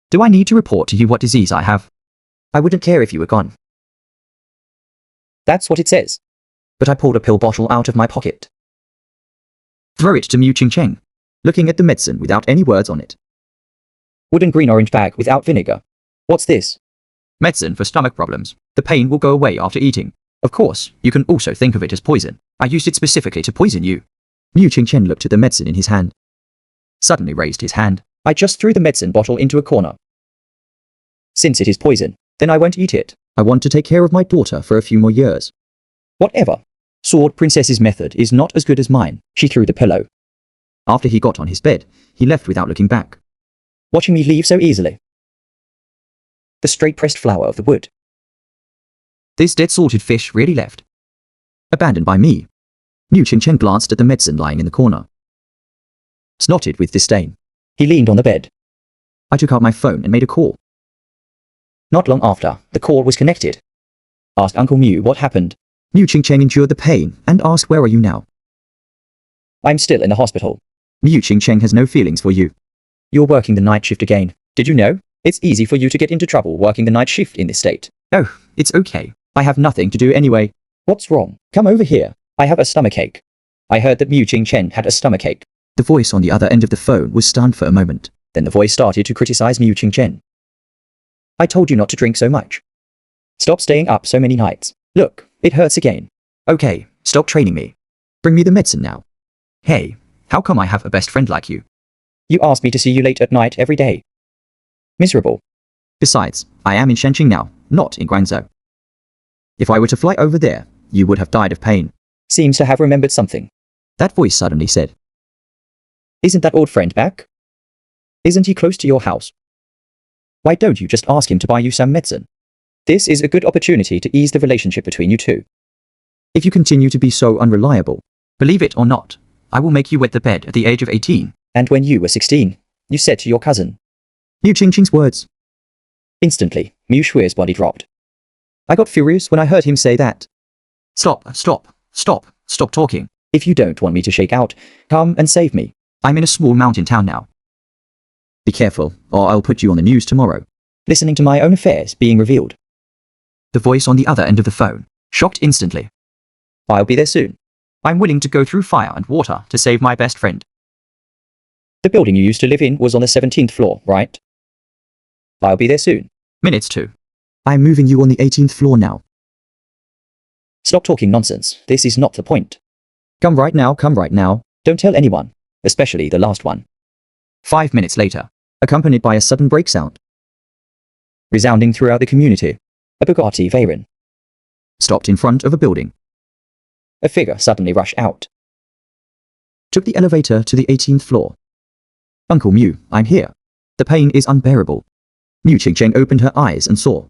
Do I need to report to you what disease I have? I wouldn't care if you were gone. That's what it says. But I pulled a pill bottle out of my pocket. Throw it to Mu Cheng, looking at the medicine without any words on it. Wooden green orange bag without vinegar. What's this? Medicine for stomach problems. The pain will go away after eating. Of course, you can also think of it as poison. I used it specifically to poison you. Mu Cheng looked at the medicine in his hand. Suddenly raised his hand. I just threw the medicine bottle into a corner. Since it is poison, then I won't eat it. I want to take care of my daughter for a few more years. Whatever. Sword Princess's method is not as good as mine. She threw the pillow. After he got on his bed, he left without looking back. Watching me leave so easily. The straight-pressed flower of the wood. This dead salted fish really left. Abandoned by me. Mu Cheng glanced at the medicine lying in the corner. Snotted with disdain. He leaned on the bed. I took out my phone and made a call. Not long after, the call was connected. Asked Uncle Mu what happened. Mu Cheng endured the pain and asked, where are you now? I'm still in the hospital. Mu Cheng has no feelings for you. You're working the night shift again. Did you know? It's easy for you to get into trouble working the night shift in this state. Oh, it's okay. I have nothing to do anyway. What's wrong? Come over here. I have a stomachache. I heard that Mu Cheng had a stomachache. The voice on the other end of the phone was stunned for a moment. Then the voice started to criticize Mu Cheng. I told you not to drink so much. Stop staying up so many nights. Look, it hurts again. Okay, stop training me. Bring me the medicine now. Hey, how come I have a best friend like you? You asked me to see you late at night every day. Miserable. Besides, I am in Shanxing now, not in Guangzhou. If I were to fly over there, you would have died of pain. Seems to have remembered something. That voice suddenly said. Isn't that old friend back? Isn't he close to your house? Why don't you just ask him to buy you some medicine? This is a good opportunity to ease the relationship between you two. If you continue to be so unreliable, Believe it or not, I will make you wet the bed at the age of 18. And when you were 16, you said to your cousin. Miu Qingqing's words. Instantly, Miu Shui's body dropped. I got furious when I heard him say that. Stop talking. If you don't want me to shake out, come and save me. I'm in a small mountain town now. Be careful, or I'll put you on the news tomorrow. Listening to my own affairs being revealed. The voice on the other end of the phone, shocked instantly. I'll be there soon. I'm willing to go through fire and water to save my best friend. The building you used to live in was on the 17th floor, right? I'll be there soon. Minutes 2. I'm moving you on the 18th floor now. Stop talking nonsense. This is not the point. Come right now. Don't tell anyone, especially the last one. 5 minutes later, accompanied by a sudden brake sound. Resounding throughout the community. A Bugatti Veyron. Stopped in front of a building. A figure suddenly rushed out. Took the elevator to the 18th floor. Uncle Miu, I'm here. The pain is unbearable. Miu Qingqing opened her eyes and saw.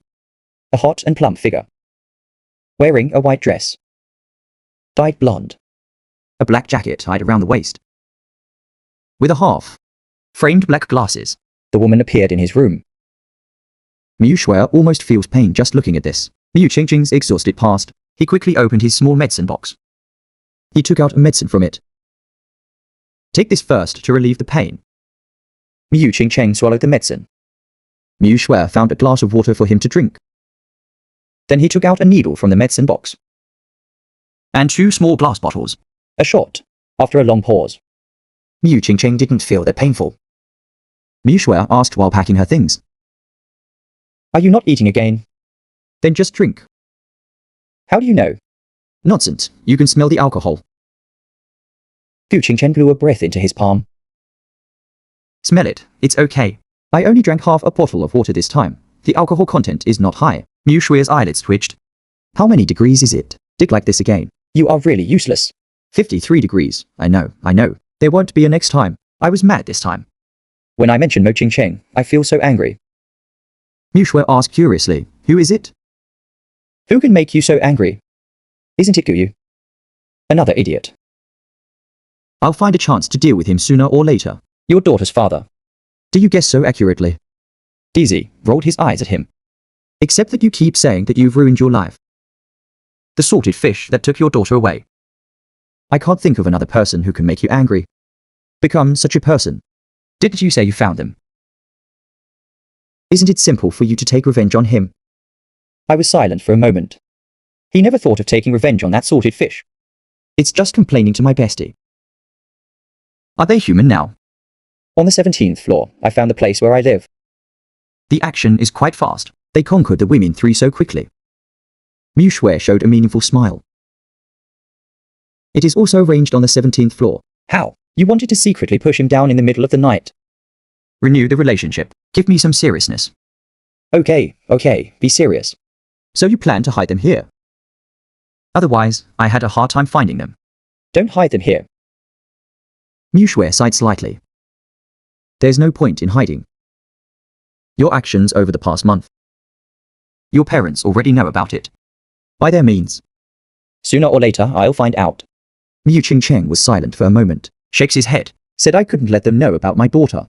A hot and plump figure. Wearing a white dress. Dyed blonde. A black jacket tied around the waist. With a half-framed black glasses. The woman appeared in his room. Miu Shui almost feels pain just looking at this. Miu Qingqing's exhausted passed. He quickly opened his small medicine box. He took out a medicine from it. Take this first to relieve the pain. Miu Qingqing swallowed the medicine. Miu Shui found a glass of water for him to drink. Then he took out a needle from the medicine box. And 2 small glass bottles. A shot. After a long pause. Miu Qingqing didn't feel that painful. Miu Shui asked while packing her things. Are you not eating again? Then just drink. How do you know? Nonsense, you can smell the alcohol. Miu Qingqing blew a breath into his palm. Smell it, it's okay. I only drank half a bottle of water this time. The alcohol content is not high. Miu Shui's eyelids twitched. How many degrees is it? Dig like this again. You are really useless. 53 degrees. I know. There won't be a next time. I was mad this time. When I mention Miu Qingqing, I feel so angry. Miu Shui asked curiously, who is it? Who can make you so angry? Isn't it Guyu? Another idiot. I'll find a chance to deal with him sooner or later. Your daughter's father. Do you guess so accurately? DZ rolled his eyes at him. Except that you keep saying that you've ruined your life. The salted fish that took your daughter away. I can't think of another person who can make you angry. Become such a person. Didn't you say you found them? Isn't it simple for you to take revenge on him? I was silent for a moment. He never thought of taking revenge on that salted fish. It's just complaining to my bestie. Are they human now? On the 17th floor, I found the place where I live. The action is quite fast. They conquered the women 3 so quickly. Miu Shui showed a meaningful smile. It is also arranged on the 17th floor. How? You wanted to secretly push him down in the middle of the night. Renew the relationship. Give me some seriousness. Okay, be serious. So you plan to hide them here? Otherwise, I had a hard time finding them. Don't hide them here. Miu Shui sighed slightly. There's no point in hiding. Your actions over the past month. Your parents already know about it. By their means. Sooner or later, I'll find out. Miu Qingqing was silent for a moment, shakes his head, said I couldn't let them know about my daughter.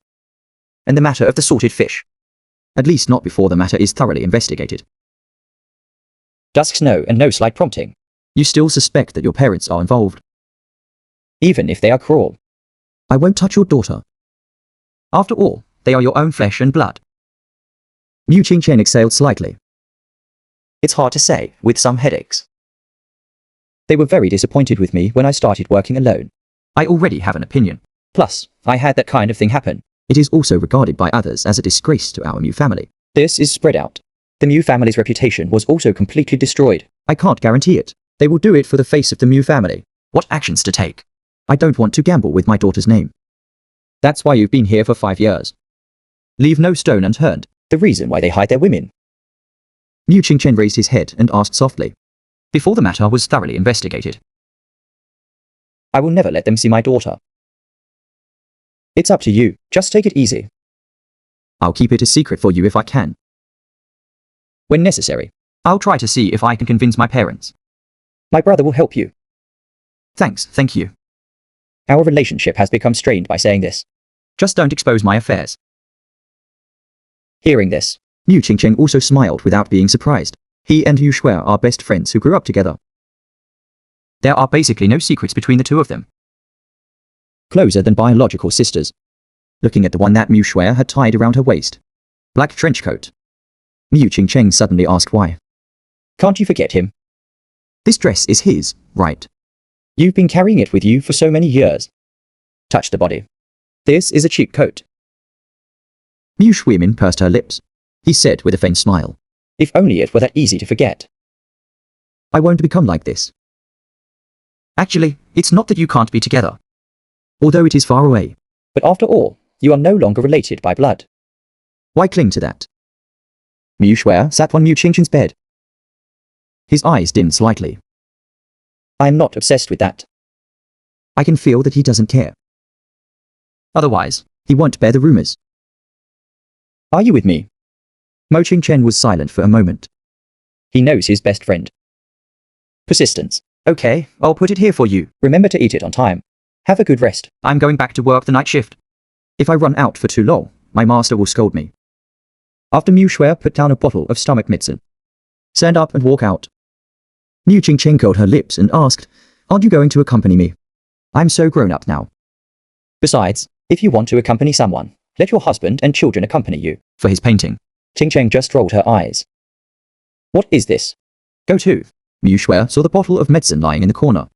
And the matter of the salted fish. At least not before the matter is thoroughly investigated. Dusk's no and no slight prompting. You still suspect that your parents are involved? Even if they are cruel. I won't touch your daughter. After all, they are your own flesh and blood. Miu Qingqing exhaled slightly. It's hard to say, with some headaches. They were very disappointed with me when I started working alone. I already have an opinion. Plus, I had that kind of thing happen. It is also regarded by others as a disgrace to our Miu family. This is spread out. The Miu family's reputation was also completely destroyed. I can't guarantee it. They will do it for the face of the Miu family. What actions to take? I don't want to gamble with my daughter's name. That's why you've been here for 5 years. Leave no stone unturned. The reason why they hide their women. Miu Qingqing raised his head and asked softly. Before the matter was thoroughly investigated. I will never let them see my daughter. It's up to you. Just take it easy. I'll keep it a secret for you if I can. When necessary. I'll try to see if I can convince my parents. My brother will help you. Thanks, thank you. Our relationship has become strained by saying this. Just don't expose my affairs. Hearing this, Mu Qingqing also smiled without being surprised. He and Yu Shuai are best friends who grew up together. There are basically no secrets between the two of them. Closer than biological sisters. Looking at the one that Mu Shuai had tied around her waist. Black trench coat. Mu Qingqing suddenly asked why. Can't you forget him? This dress is his, right? You've been carrying it with you for so many years. Touch the body. This is a cheap coat. Mu Shuimin pursed her lips. He said with a faint smile. If only it were that easy to forget. I won't become like this. Actually, it's not that you can't be together. Although it is far away. But after all, you are no longer related by blood. Why cling to that? Mu Shuai sat on Mu Qingqing's bed. His eyes dimmed slightly. I am not obsessed with that. I can feel that he doesn't care. Otherwise, he won't bear the rumors. Are you with me? Mo Qingchen was silent for a moment. He knows his best friend. Persistence. Okay, I'll put it here for you. Remember to eat it on time. Have a good rest. I'm going back to work the night shift. If I run out for too long, my master will scold me. After Mu Shuai put down a bottle of stomach medicine. Stand up and walk out. Mu Qingqing curled her lips and asked, aren't you going to accompany me? I'm so grown up now. Besides, if you want to accompany someone, let your husband and children accompany you. For his painting. Qingqing just rolled her eyes. What is this? Go to. Mu Shuai saw the bottle of medicine lying in the corner.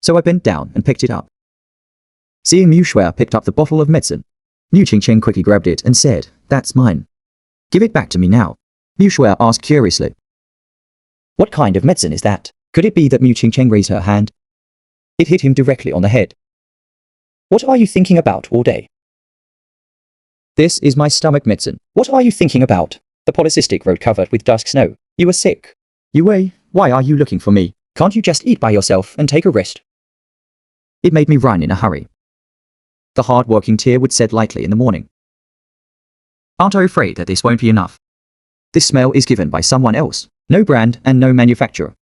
So I bent down and picked it up. Seeing Mu Shuai picked up the bottle of medicine, Mu Qingqing quickly grabbed it and said, that's mine. Give it back to me now. Mu Shuai asked curiously. What kind of medicine is that? Could it be that Mu Qingqing raised her hand? It hit him directly on the head. What are you thinking about all day? This is my stomach medicine. What are you thinking about? The polycystic road covered with dusk snow. You are sick. Yu Wei, why are you looking for me? Can't you just eat by yourself and take a rest? It made me run in a hurry. The hard-working tear would set lightly in the morning. Aren't I afraid that this won't be enough? This smell is given by someone else. No brand and no manufacturer.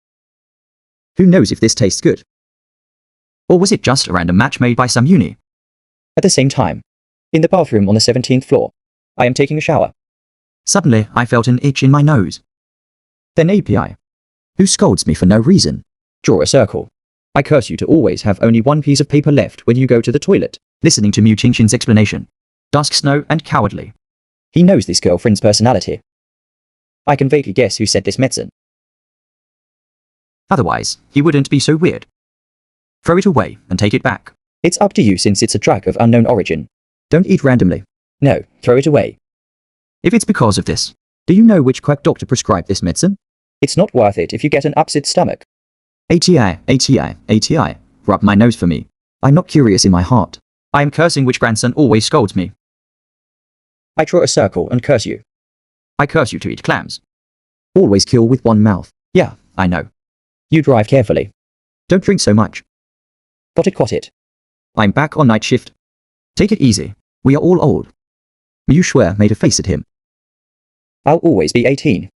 Who knows if this tastes good? Or was it just a random match made by some uni? At the same time, in the bathroom on the 17th floor, I am taking a shower. Suddenly, I felt an itch in my nose. Then API. Who scolds me for no reason? Draw a circle. I curse you to always have only one piece of paper left when you go to the toilet. Listening to Mu Qingqing's explanation. Dusk snow and cowardly. He knows this girlfriend's personality. I can vaguely guess who said this medicine. Otherwise, he wouldn't be so weird. Throw it away and take it back. It's up to you since it's a drug of unknown origin. Don't eat randomly. No, throw it away. If it's because of this, do you know which quack doctor prescribed this medicine? It's not worth it if you get an upset stomach. ATI. Rub my nose for me. I'm not curious in my heart. I am cursing which grandson always scolds me. I draw a circle and curse you. I curse you to eat clams. Always kill with one mouth. Yeah, I know. You drive carefully. Don't drink so much. Got it. I'm back on night shift. Take it easy. We are all old. Mu Shuai made a face at him. I'll always be 18.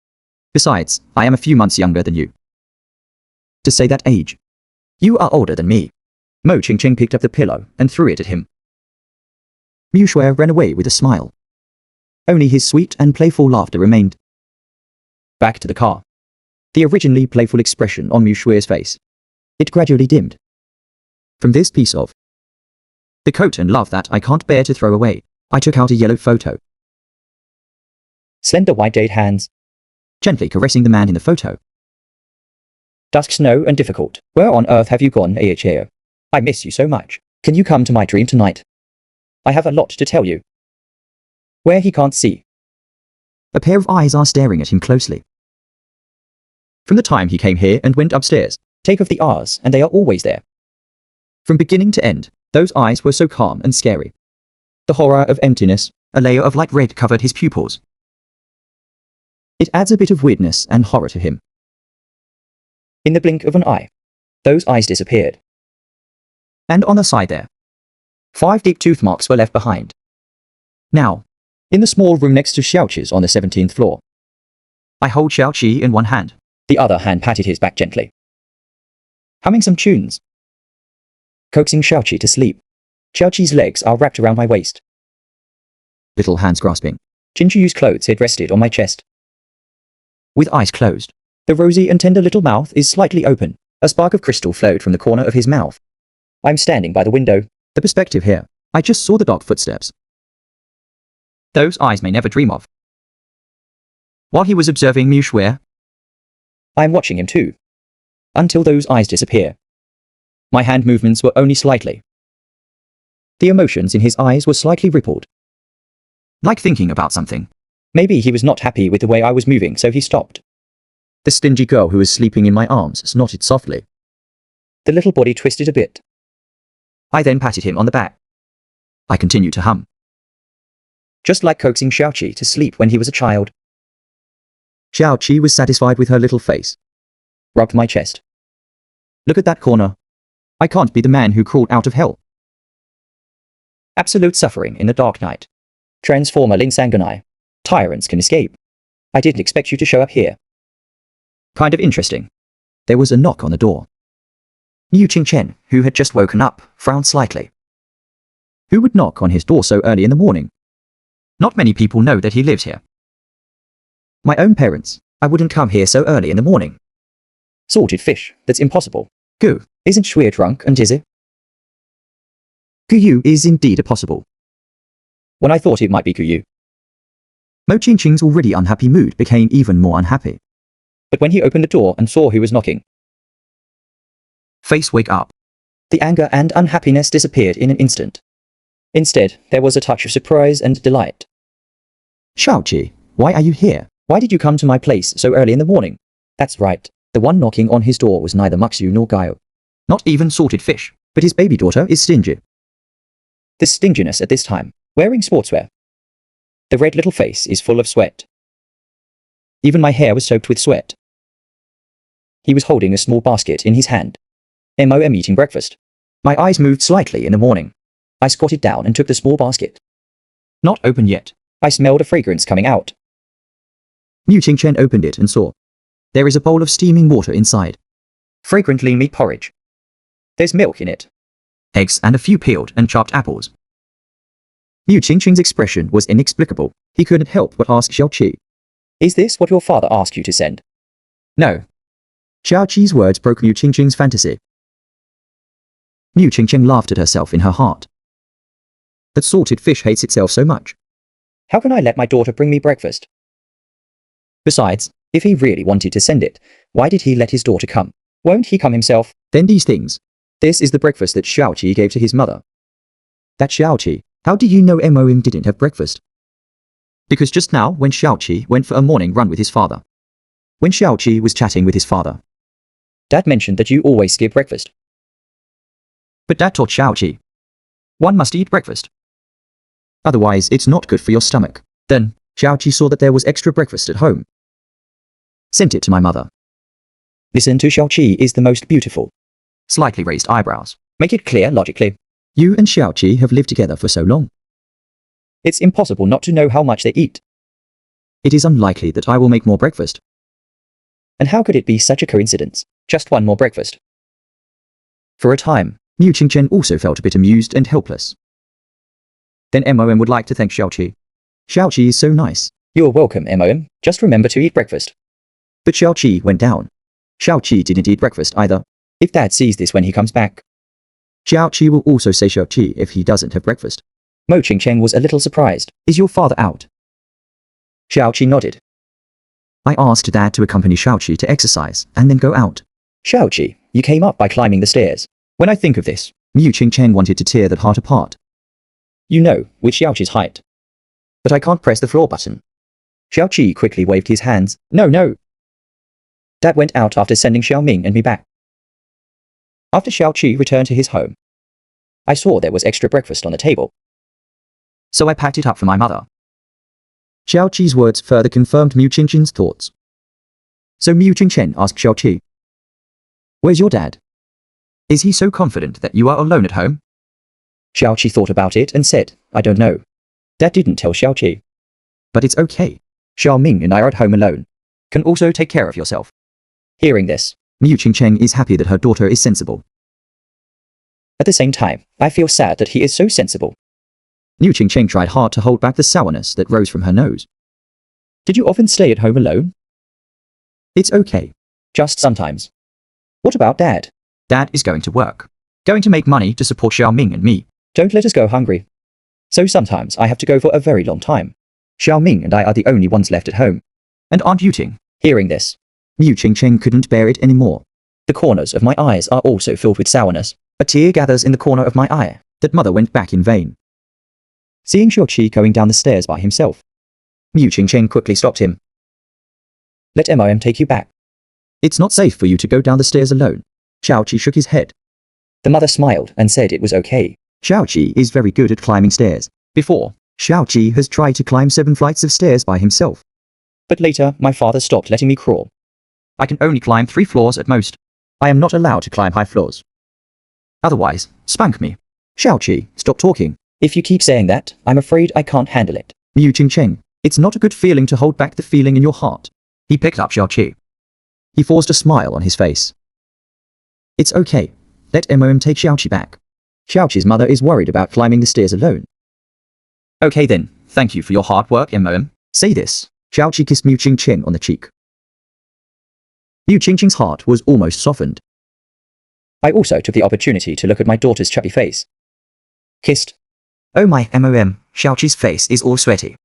Besides, I am a few months younger than you. To say that age. You are older than me. Mo Qingqing picked up the pillow and threw it at him. Mu Shuai ran away with a smile. Only his sweet and playful laughter remained. Back to the car. The originally playful expression on Mu Shuai's face. It gradually dimmed. From this piece of the coat and love that I can't bear to throw away, I took out a yellow photo. Slender white jade hands. Gently caressing the man in the photo. Dusk snow and difficult. Where on earth have you gone, Ahio? I miss you so much. Can you come to my dream tonight? I have a lot to tell you. Where he can't see. A pair of eyes are staring at him closely. From the time he came here and went upstairs. Take off the R's and they are always there. From beginning to end, those eyes were so calm and scary. The horror of emptiness, a layer of light red covered his pupils. It adds a bit of weirdness and horror to him. In the blink of an eye, those eyes disappeared. And on the side there, 5 deep tooth marks were left behind. Now, in the small room next to Xiaoqi's on the 17th floor, I hold Xiaoqi in one hand. The other hand patted his back gently. humming some tunes, coaxing Xiaoqi to sleep. Xiaoqi's legs are wrapped around my waist. Little hands grasping. Jinjuyu's clothes had rested on my chest. With eyes closed. The rosy and tender little mouth is slightly open. A spark of crystal flowed from the corner of his mouth. I'm standing by the window. The perspective here. I just saw the dark footsteps. Those eyes may never dream of. While he was observing Mu Shui, I'm watching him too. Until those eyes disappear. My hand movements were only slightly. The emotions in his eyes were slightly rippled. Like thinking about something. Maybe he was not happy with the way I was moving, so he stopped. The stingy girl who was sleeping in my arms snorted softly. The little body twisted a bit. I then patted him on the back. I continued to hum. Just like coaxing Xiaoqi to sleep when he was a child. Xiaoqi was satisfied with her little face. Rubbed my chest. Look at that corner. I can't be the man who crawled out of hell. Absolute suffering in the dark night. Transformer Lin Sangonai. Tyrants can escape. I didn't expect you to show up here. Kind of interesting. There was a knock on the door. Mu Qingchen, who had just woken up, frowned slightly. Who would knock on his door so early in the morning? Not many people know that he lives here. My own parents. I wouldn't come here so early in the morning. Salted fish. That's impossible. Gu. Isn't Shui drunk and dizzy? Guyu is indeed a possible. When I thought it might be Guyu. Mo Qingqing's already unhappy mood became even more unhappy. But when he opened the door and saw who was knocking. Face wake up. The anger and unhappiness disappeared in an instant. Instead, there was a touch of surprise and delight. Xiaoqi, why are you here? Why did you come to my place so early in the morning? That's right. The one knocking on his door was neither Muxu nor Gaio. Not even salted fish, but his baby daughter is stingy. The stinginess at this time, wearing sportswear. The red little face is full of sweat. Even my hair was soaked with sweat. He was holding a small basket in his hand. MOM eating breakfast. My eyes moved slightly in the morning. I squatted down and took the small basket. Not open yet. I smelled a fragrance coming out. Mu Qingchen opened it and saw. There is a bowl of steaming water inside. Fragrantly meat porridge. There's milk in it. Eggs and a few peeled and chopped apples. Mu Qingqing's expression was inexplicable. He couldn't help but ask Xiaoqi. Is this what your father asked you to send? No. Xiaoqi's words broke Mu Qingqing's fantasy. Mu Qingqing laughed at herself in her heart. That salted fish hates itself so much. How can I let my daughter bring me breakfast? Besides, if he really wanted to send it, why did he let his daughter come? Won't he come himself? Then these things. This is the breakfast that Xiaoqi gave to his mother. That Xiaoqi, how do you know MOM didn't have breakfast? Because just now when Xiaoqi went for a morning run with his father. When Xiaoqi was chatting with his father. Dad mentioned that you always skip breakfast. But Dad taught Xiaoqi. One must eat breakfast. Otherwise it's not good for your stomach. Then, Xiaoqi saw that there was extra breakfast at home. Sent it to my mother. Listen to Xiaoqi is the most beautiful. Slightly raised eyebrows. Make it clear logically. You and Xiaoqi have lived together for so long. It's impossible not to know how much they eat. It is unlikely that I will make more breakfast. And how could it be such a coincidence? Just one more breakfast. For a time, Mu Qingchen also felt a bit amused and helpless. Then MOM would like to thank Xiaoqi. Xiaoqi is so nice. You're welcome, MOM. Just remember to eat breakfast. But Xiaoqi went down. Xiaoqi didn't eat breakfast either. If Dad sees this when he comes back. Xiaoqi will also say Xiaoqi if he doesn't have breakfast. Mo Qingchen was a little surprised. Is your father out? Xiaoqi nodded. I asked Dad to accompany Xiaoqi to exercise and then go out. Xiaoqi, you came up by climbing the stairs. When I think of this, Mu Qingchen wanted to tear that heart apart. You know, with Xiaoqi's height. But I can't press the floor button. Xiaoqi quickly waved his hands. No, no. Dad went out after sending Xiaoming and me back. After Xiaoqi returned to his home, I saw there was extra breakfast on the table. So I packed it up for my mother. Xiaoqi's words further confirmed Mu Qingchen's thoughts. So Mu Qingchen asked Xiaoqi. Where's your dad? Is he so confident that you are alone at home? Xiaoqi thought about it and said, I don't know. Dad didn't tell Xiaoqi. But it's okay. Xiaoming and I are at home alone. Can also take care of yourself. Hearing this, Mu Qingcheng is happy that her daughter is sensible. At the same time, I feel sad that he is so sensible. Mu Qingcheng tried hard to hold back the sourness that rose from her nose. Did you often stay at home alone? It's okay. Just sometimes. What about Dad? Dad is going to work. Going to make money to support Xiaoming and me. Don't let us go hungry. So sometimes I have to go for a very long time. Xiaoming and I are the only ones left at home. And aren't you Ting? Hearing this, Mu Qingcheng couldn't bear it anymore. the corners of my eyes are also filled with sourness. A tear gathers in the corner of my eye. That mother went back in vain. Seeing Xiaoqi going down the stairs by himself, Mu Qingcheng quickly stopped him. let MOM take you back. It's not safe for you to go down the stairs alone. Xiaoqi shook his head. The mother smiled and said it was okay. Xiaoqi is very good at climbing stairs. Before, Xiaoqi has tried to climb 7 flights of stairs by himself. But later, my father stopped letting me crawl. I can only climb 3 floors at most. I am not allowed to climb high floors. Otherwise, spank me. Xiaoqi, stop talking. If you keep saying that, I'm afraid I can't handle it. Mu Qingcheng, it's not a good feeling to hold back the feeling in your heart. He picked up Xiaoqi. He forced a smile on his face. It's okay. Let MOM take Xiaoqi back. Xiaoqi's mother is worried about climbing the stairs alone. Okay then, thank you for your hard work, MOM. Say this. Xiaoqi kissed Mu Qingcheng on the cheek. Mu Qingcheng's heart was almost softened. I also took the opportunity to look at my daughter's chubby face. Kissed. Oh my MOM, Xiaoqi's face is all sweaty.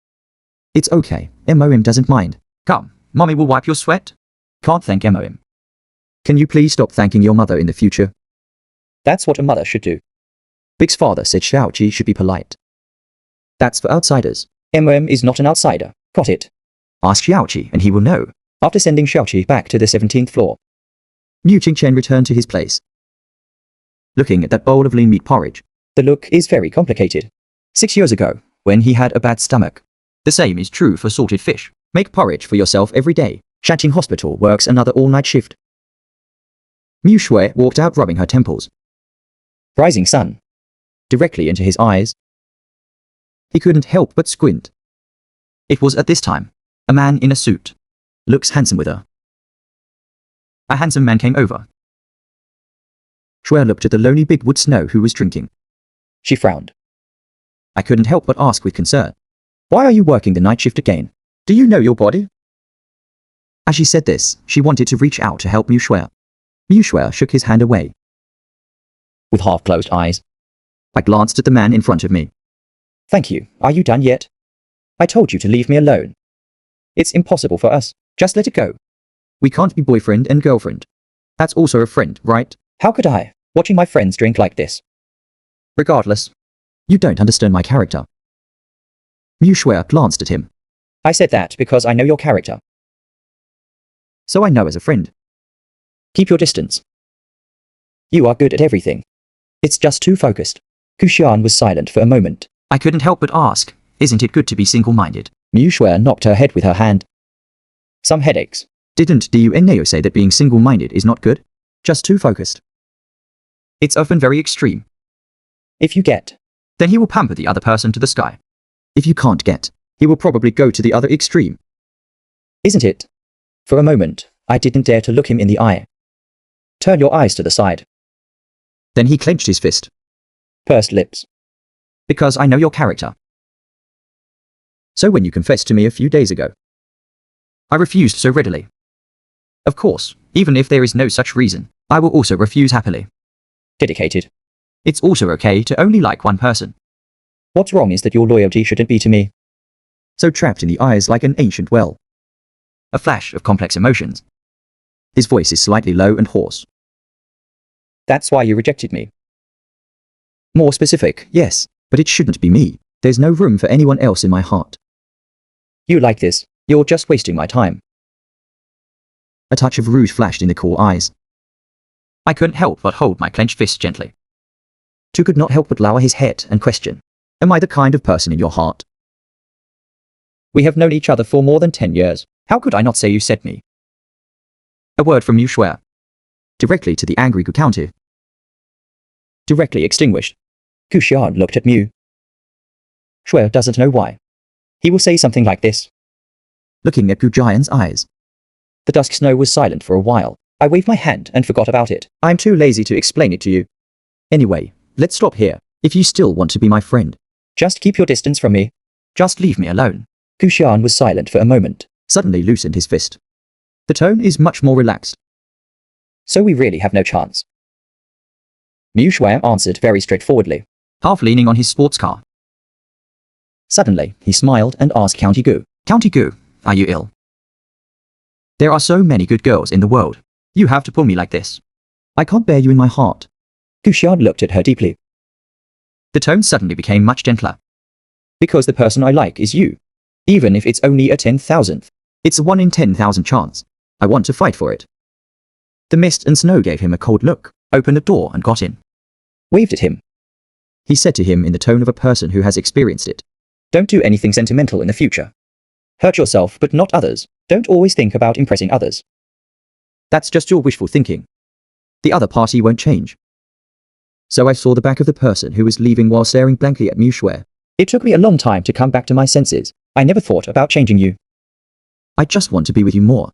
It's okay, MOM doesn't mind. Come, mommy will wipe your sweat. Can't thank MOM. Can you please stop thanking your mother in the future? That's what a mother should do. Big's father said Xiaoqi should be polite. That's for outsiders. MOM is not an outsider. Got it. Ask Xiaoqi and he will know. After sending Xiaoqi back to the 17th floor, Mu Qingcheng returned to his place. Looking at that bowl of lean meat porridge. the look is very complicated. 6 years ago, when he had a bad stomach. The same is true for salted fish. Make porridge for yourself every day. Shanting Hospital works another all-night shift. Mu Shui walked out rubbing her temples. Rising sun. Directly into his eyes. He couldn't help but squint. It was at this time. A man in a suit. Looks handsome with her. A handsome man came over. Shui looked at the lonely big wood snow who was drinking. She frowned. I couldn't help but ask with concern. Why are you working the night shift again? Do you know your body? As she said this, she wanted to reach out to help Mu Shui. Mu Shui shook his hand away. With half-closed eyes. I glanced at the man in front of me. Thank you. Are you done yet? I told you to leave me alone. It's impossible for us. Just let it go. We can't be boyfriend and girlfriend. That's also a friend, right? How could I, watching my friends drink like this? Regardless. You don't understand my character. Mu Shui glanced at him. I said that because I know your character. So I know as a friend. Keep your distance. You are good at everything. It's just too focused. Kushan was silent for a moment. I couldn't help but ask, isn't it good to be single-minded? Mu Shui knocked her head with her hand. Some headaches. Didn't Du and Neo say that being single-minded is not good? Just too focused. It's often very extreme. If you get, Then he will pamper the other person to the sky. If you can't get, he will probably go to the other extreme. isn't it? For a moment, I didn't dare to look him in the eye. Turn your eyes to the side. Then he clenched his fist. Pursed lips. Because I know your character. So when you confessed to me a few days ago, I refused so readily. Of course, even if there is no such reason, I will also refuse happily. Dedicated. It's also okay to only like one person. What's wrong is that your loyalty shouldn't be to me. So trapped in the eyes like an ancient well. A flash of complex emotions. His voice is slightly low and hoarse. That's why you rejected me. More specific, yes, but it shouldn't be me. There's no room for anyone else in my heart. You like this. You're just wasting my time. A touch of rouge flashed in the cool eyes. I couldn't help but hold my clenched fist gently. Tu could not help but lower his head and question, am I the kind of person in your heart? We have known each other for more than 10 years. How could I not say you said me? A word from Mu Shui. Directly to the angry Gu County. Directly extinguished. Kushan looked at Mu. Shui doesn't know why. He will say something like this. Looking at Gu Giant's eyes. The dusk snow was silent for a while. I waved my hand and forgot about it. I'm too lazy to explain it to you. Anyway, let's stop here, if you still want to be my friend. Just keep your distance from me. Just leave me alone. Kushan was silent for a moment. Suddenly loosened his fist. The tone is much more relaxed. So we really have no chance. Mu Shui answered very straightforwardly. Half leaning on his sports car. Suddenly, he smiled and asked County Gu. County Gu, are you ill? There are so many good girls in the world. You have to pull me like this. I can't bear you in my heart. Kushan looked at her deeply. The tone suddenly became much gentler. Because the person I like is you. Even if it's only a 10,000th. It's a 1 in 10,000 chance. I want to fight for it. The mist and snow gave him a cold look, opened the door and got in. Waved at him. He said to him in the tone of a person who has experienced it. Don't do anything sentimental in the future. Hurt yourself but not others. Don't always think about impressing others. That's just your wishful thinking. The other party won't change. So I saw the back of the person who was leaving while staring blankly at Mu Shui. It took me a long time to come back to my senses. I never thought about changing you. I just want to be with you more.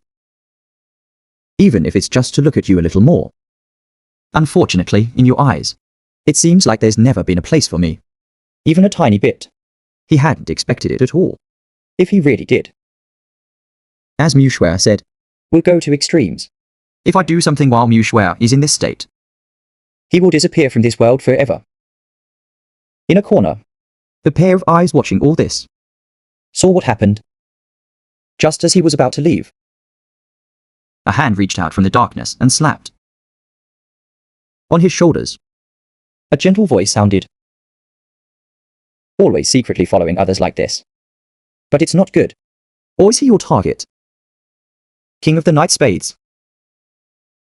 Even if it's just to look at you a little more. Unfortunately, in your eyes, it seems like there's never been a place for me. Even a tiny bit. He hadn't expected it at all. If he really did. As Mu Shui said, we'll go to extremes. If I do something while Mu Shui is in this state, he will disappear from this world forever. In a corner, the pair of eyes watching all this saw what happened. Just as he was about to leave, a hand reached out from the darkness and slapped on his shoulders. A gentle voice sounded. Always secretly following others like this. But it's not good. Or is he your target? King of the Knight Spades.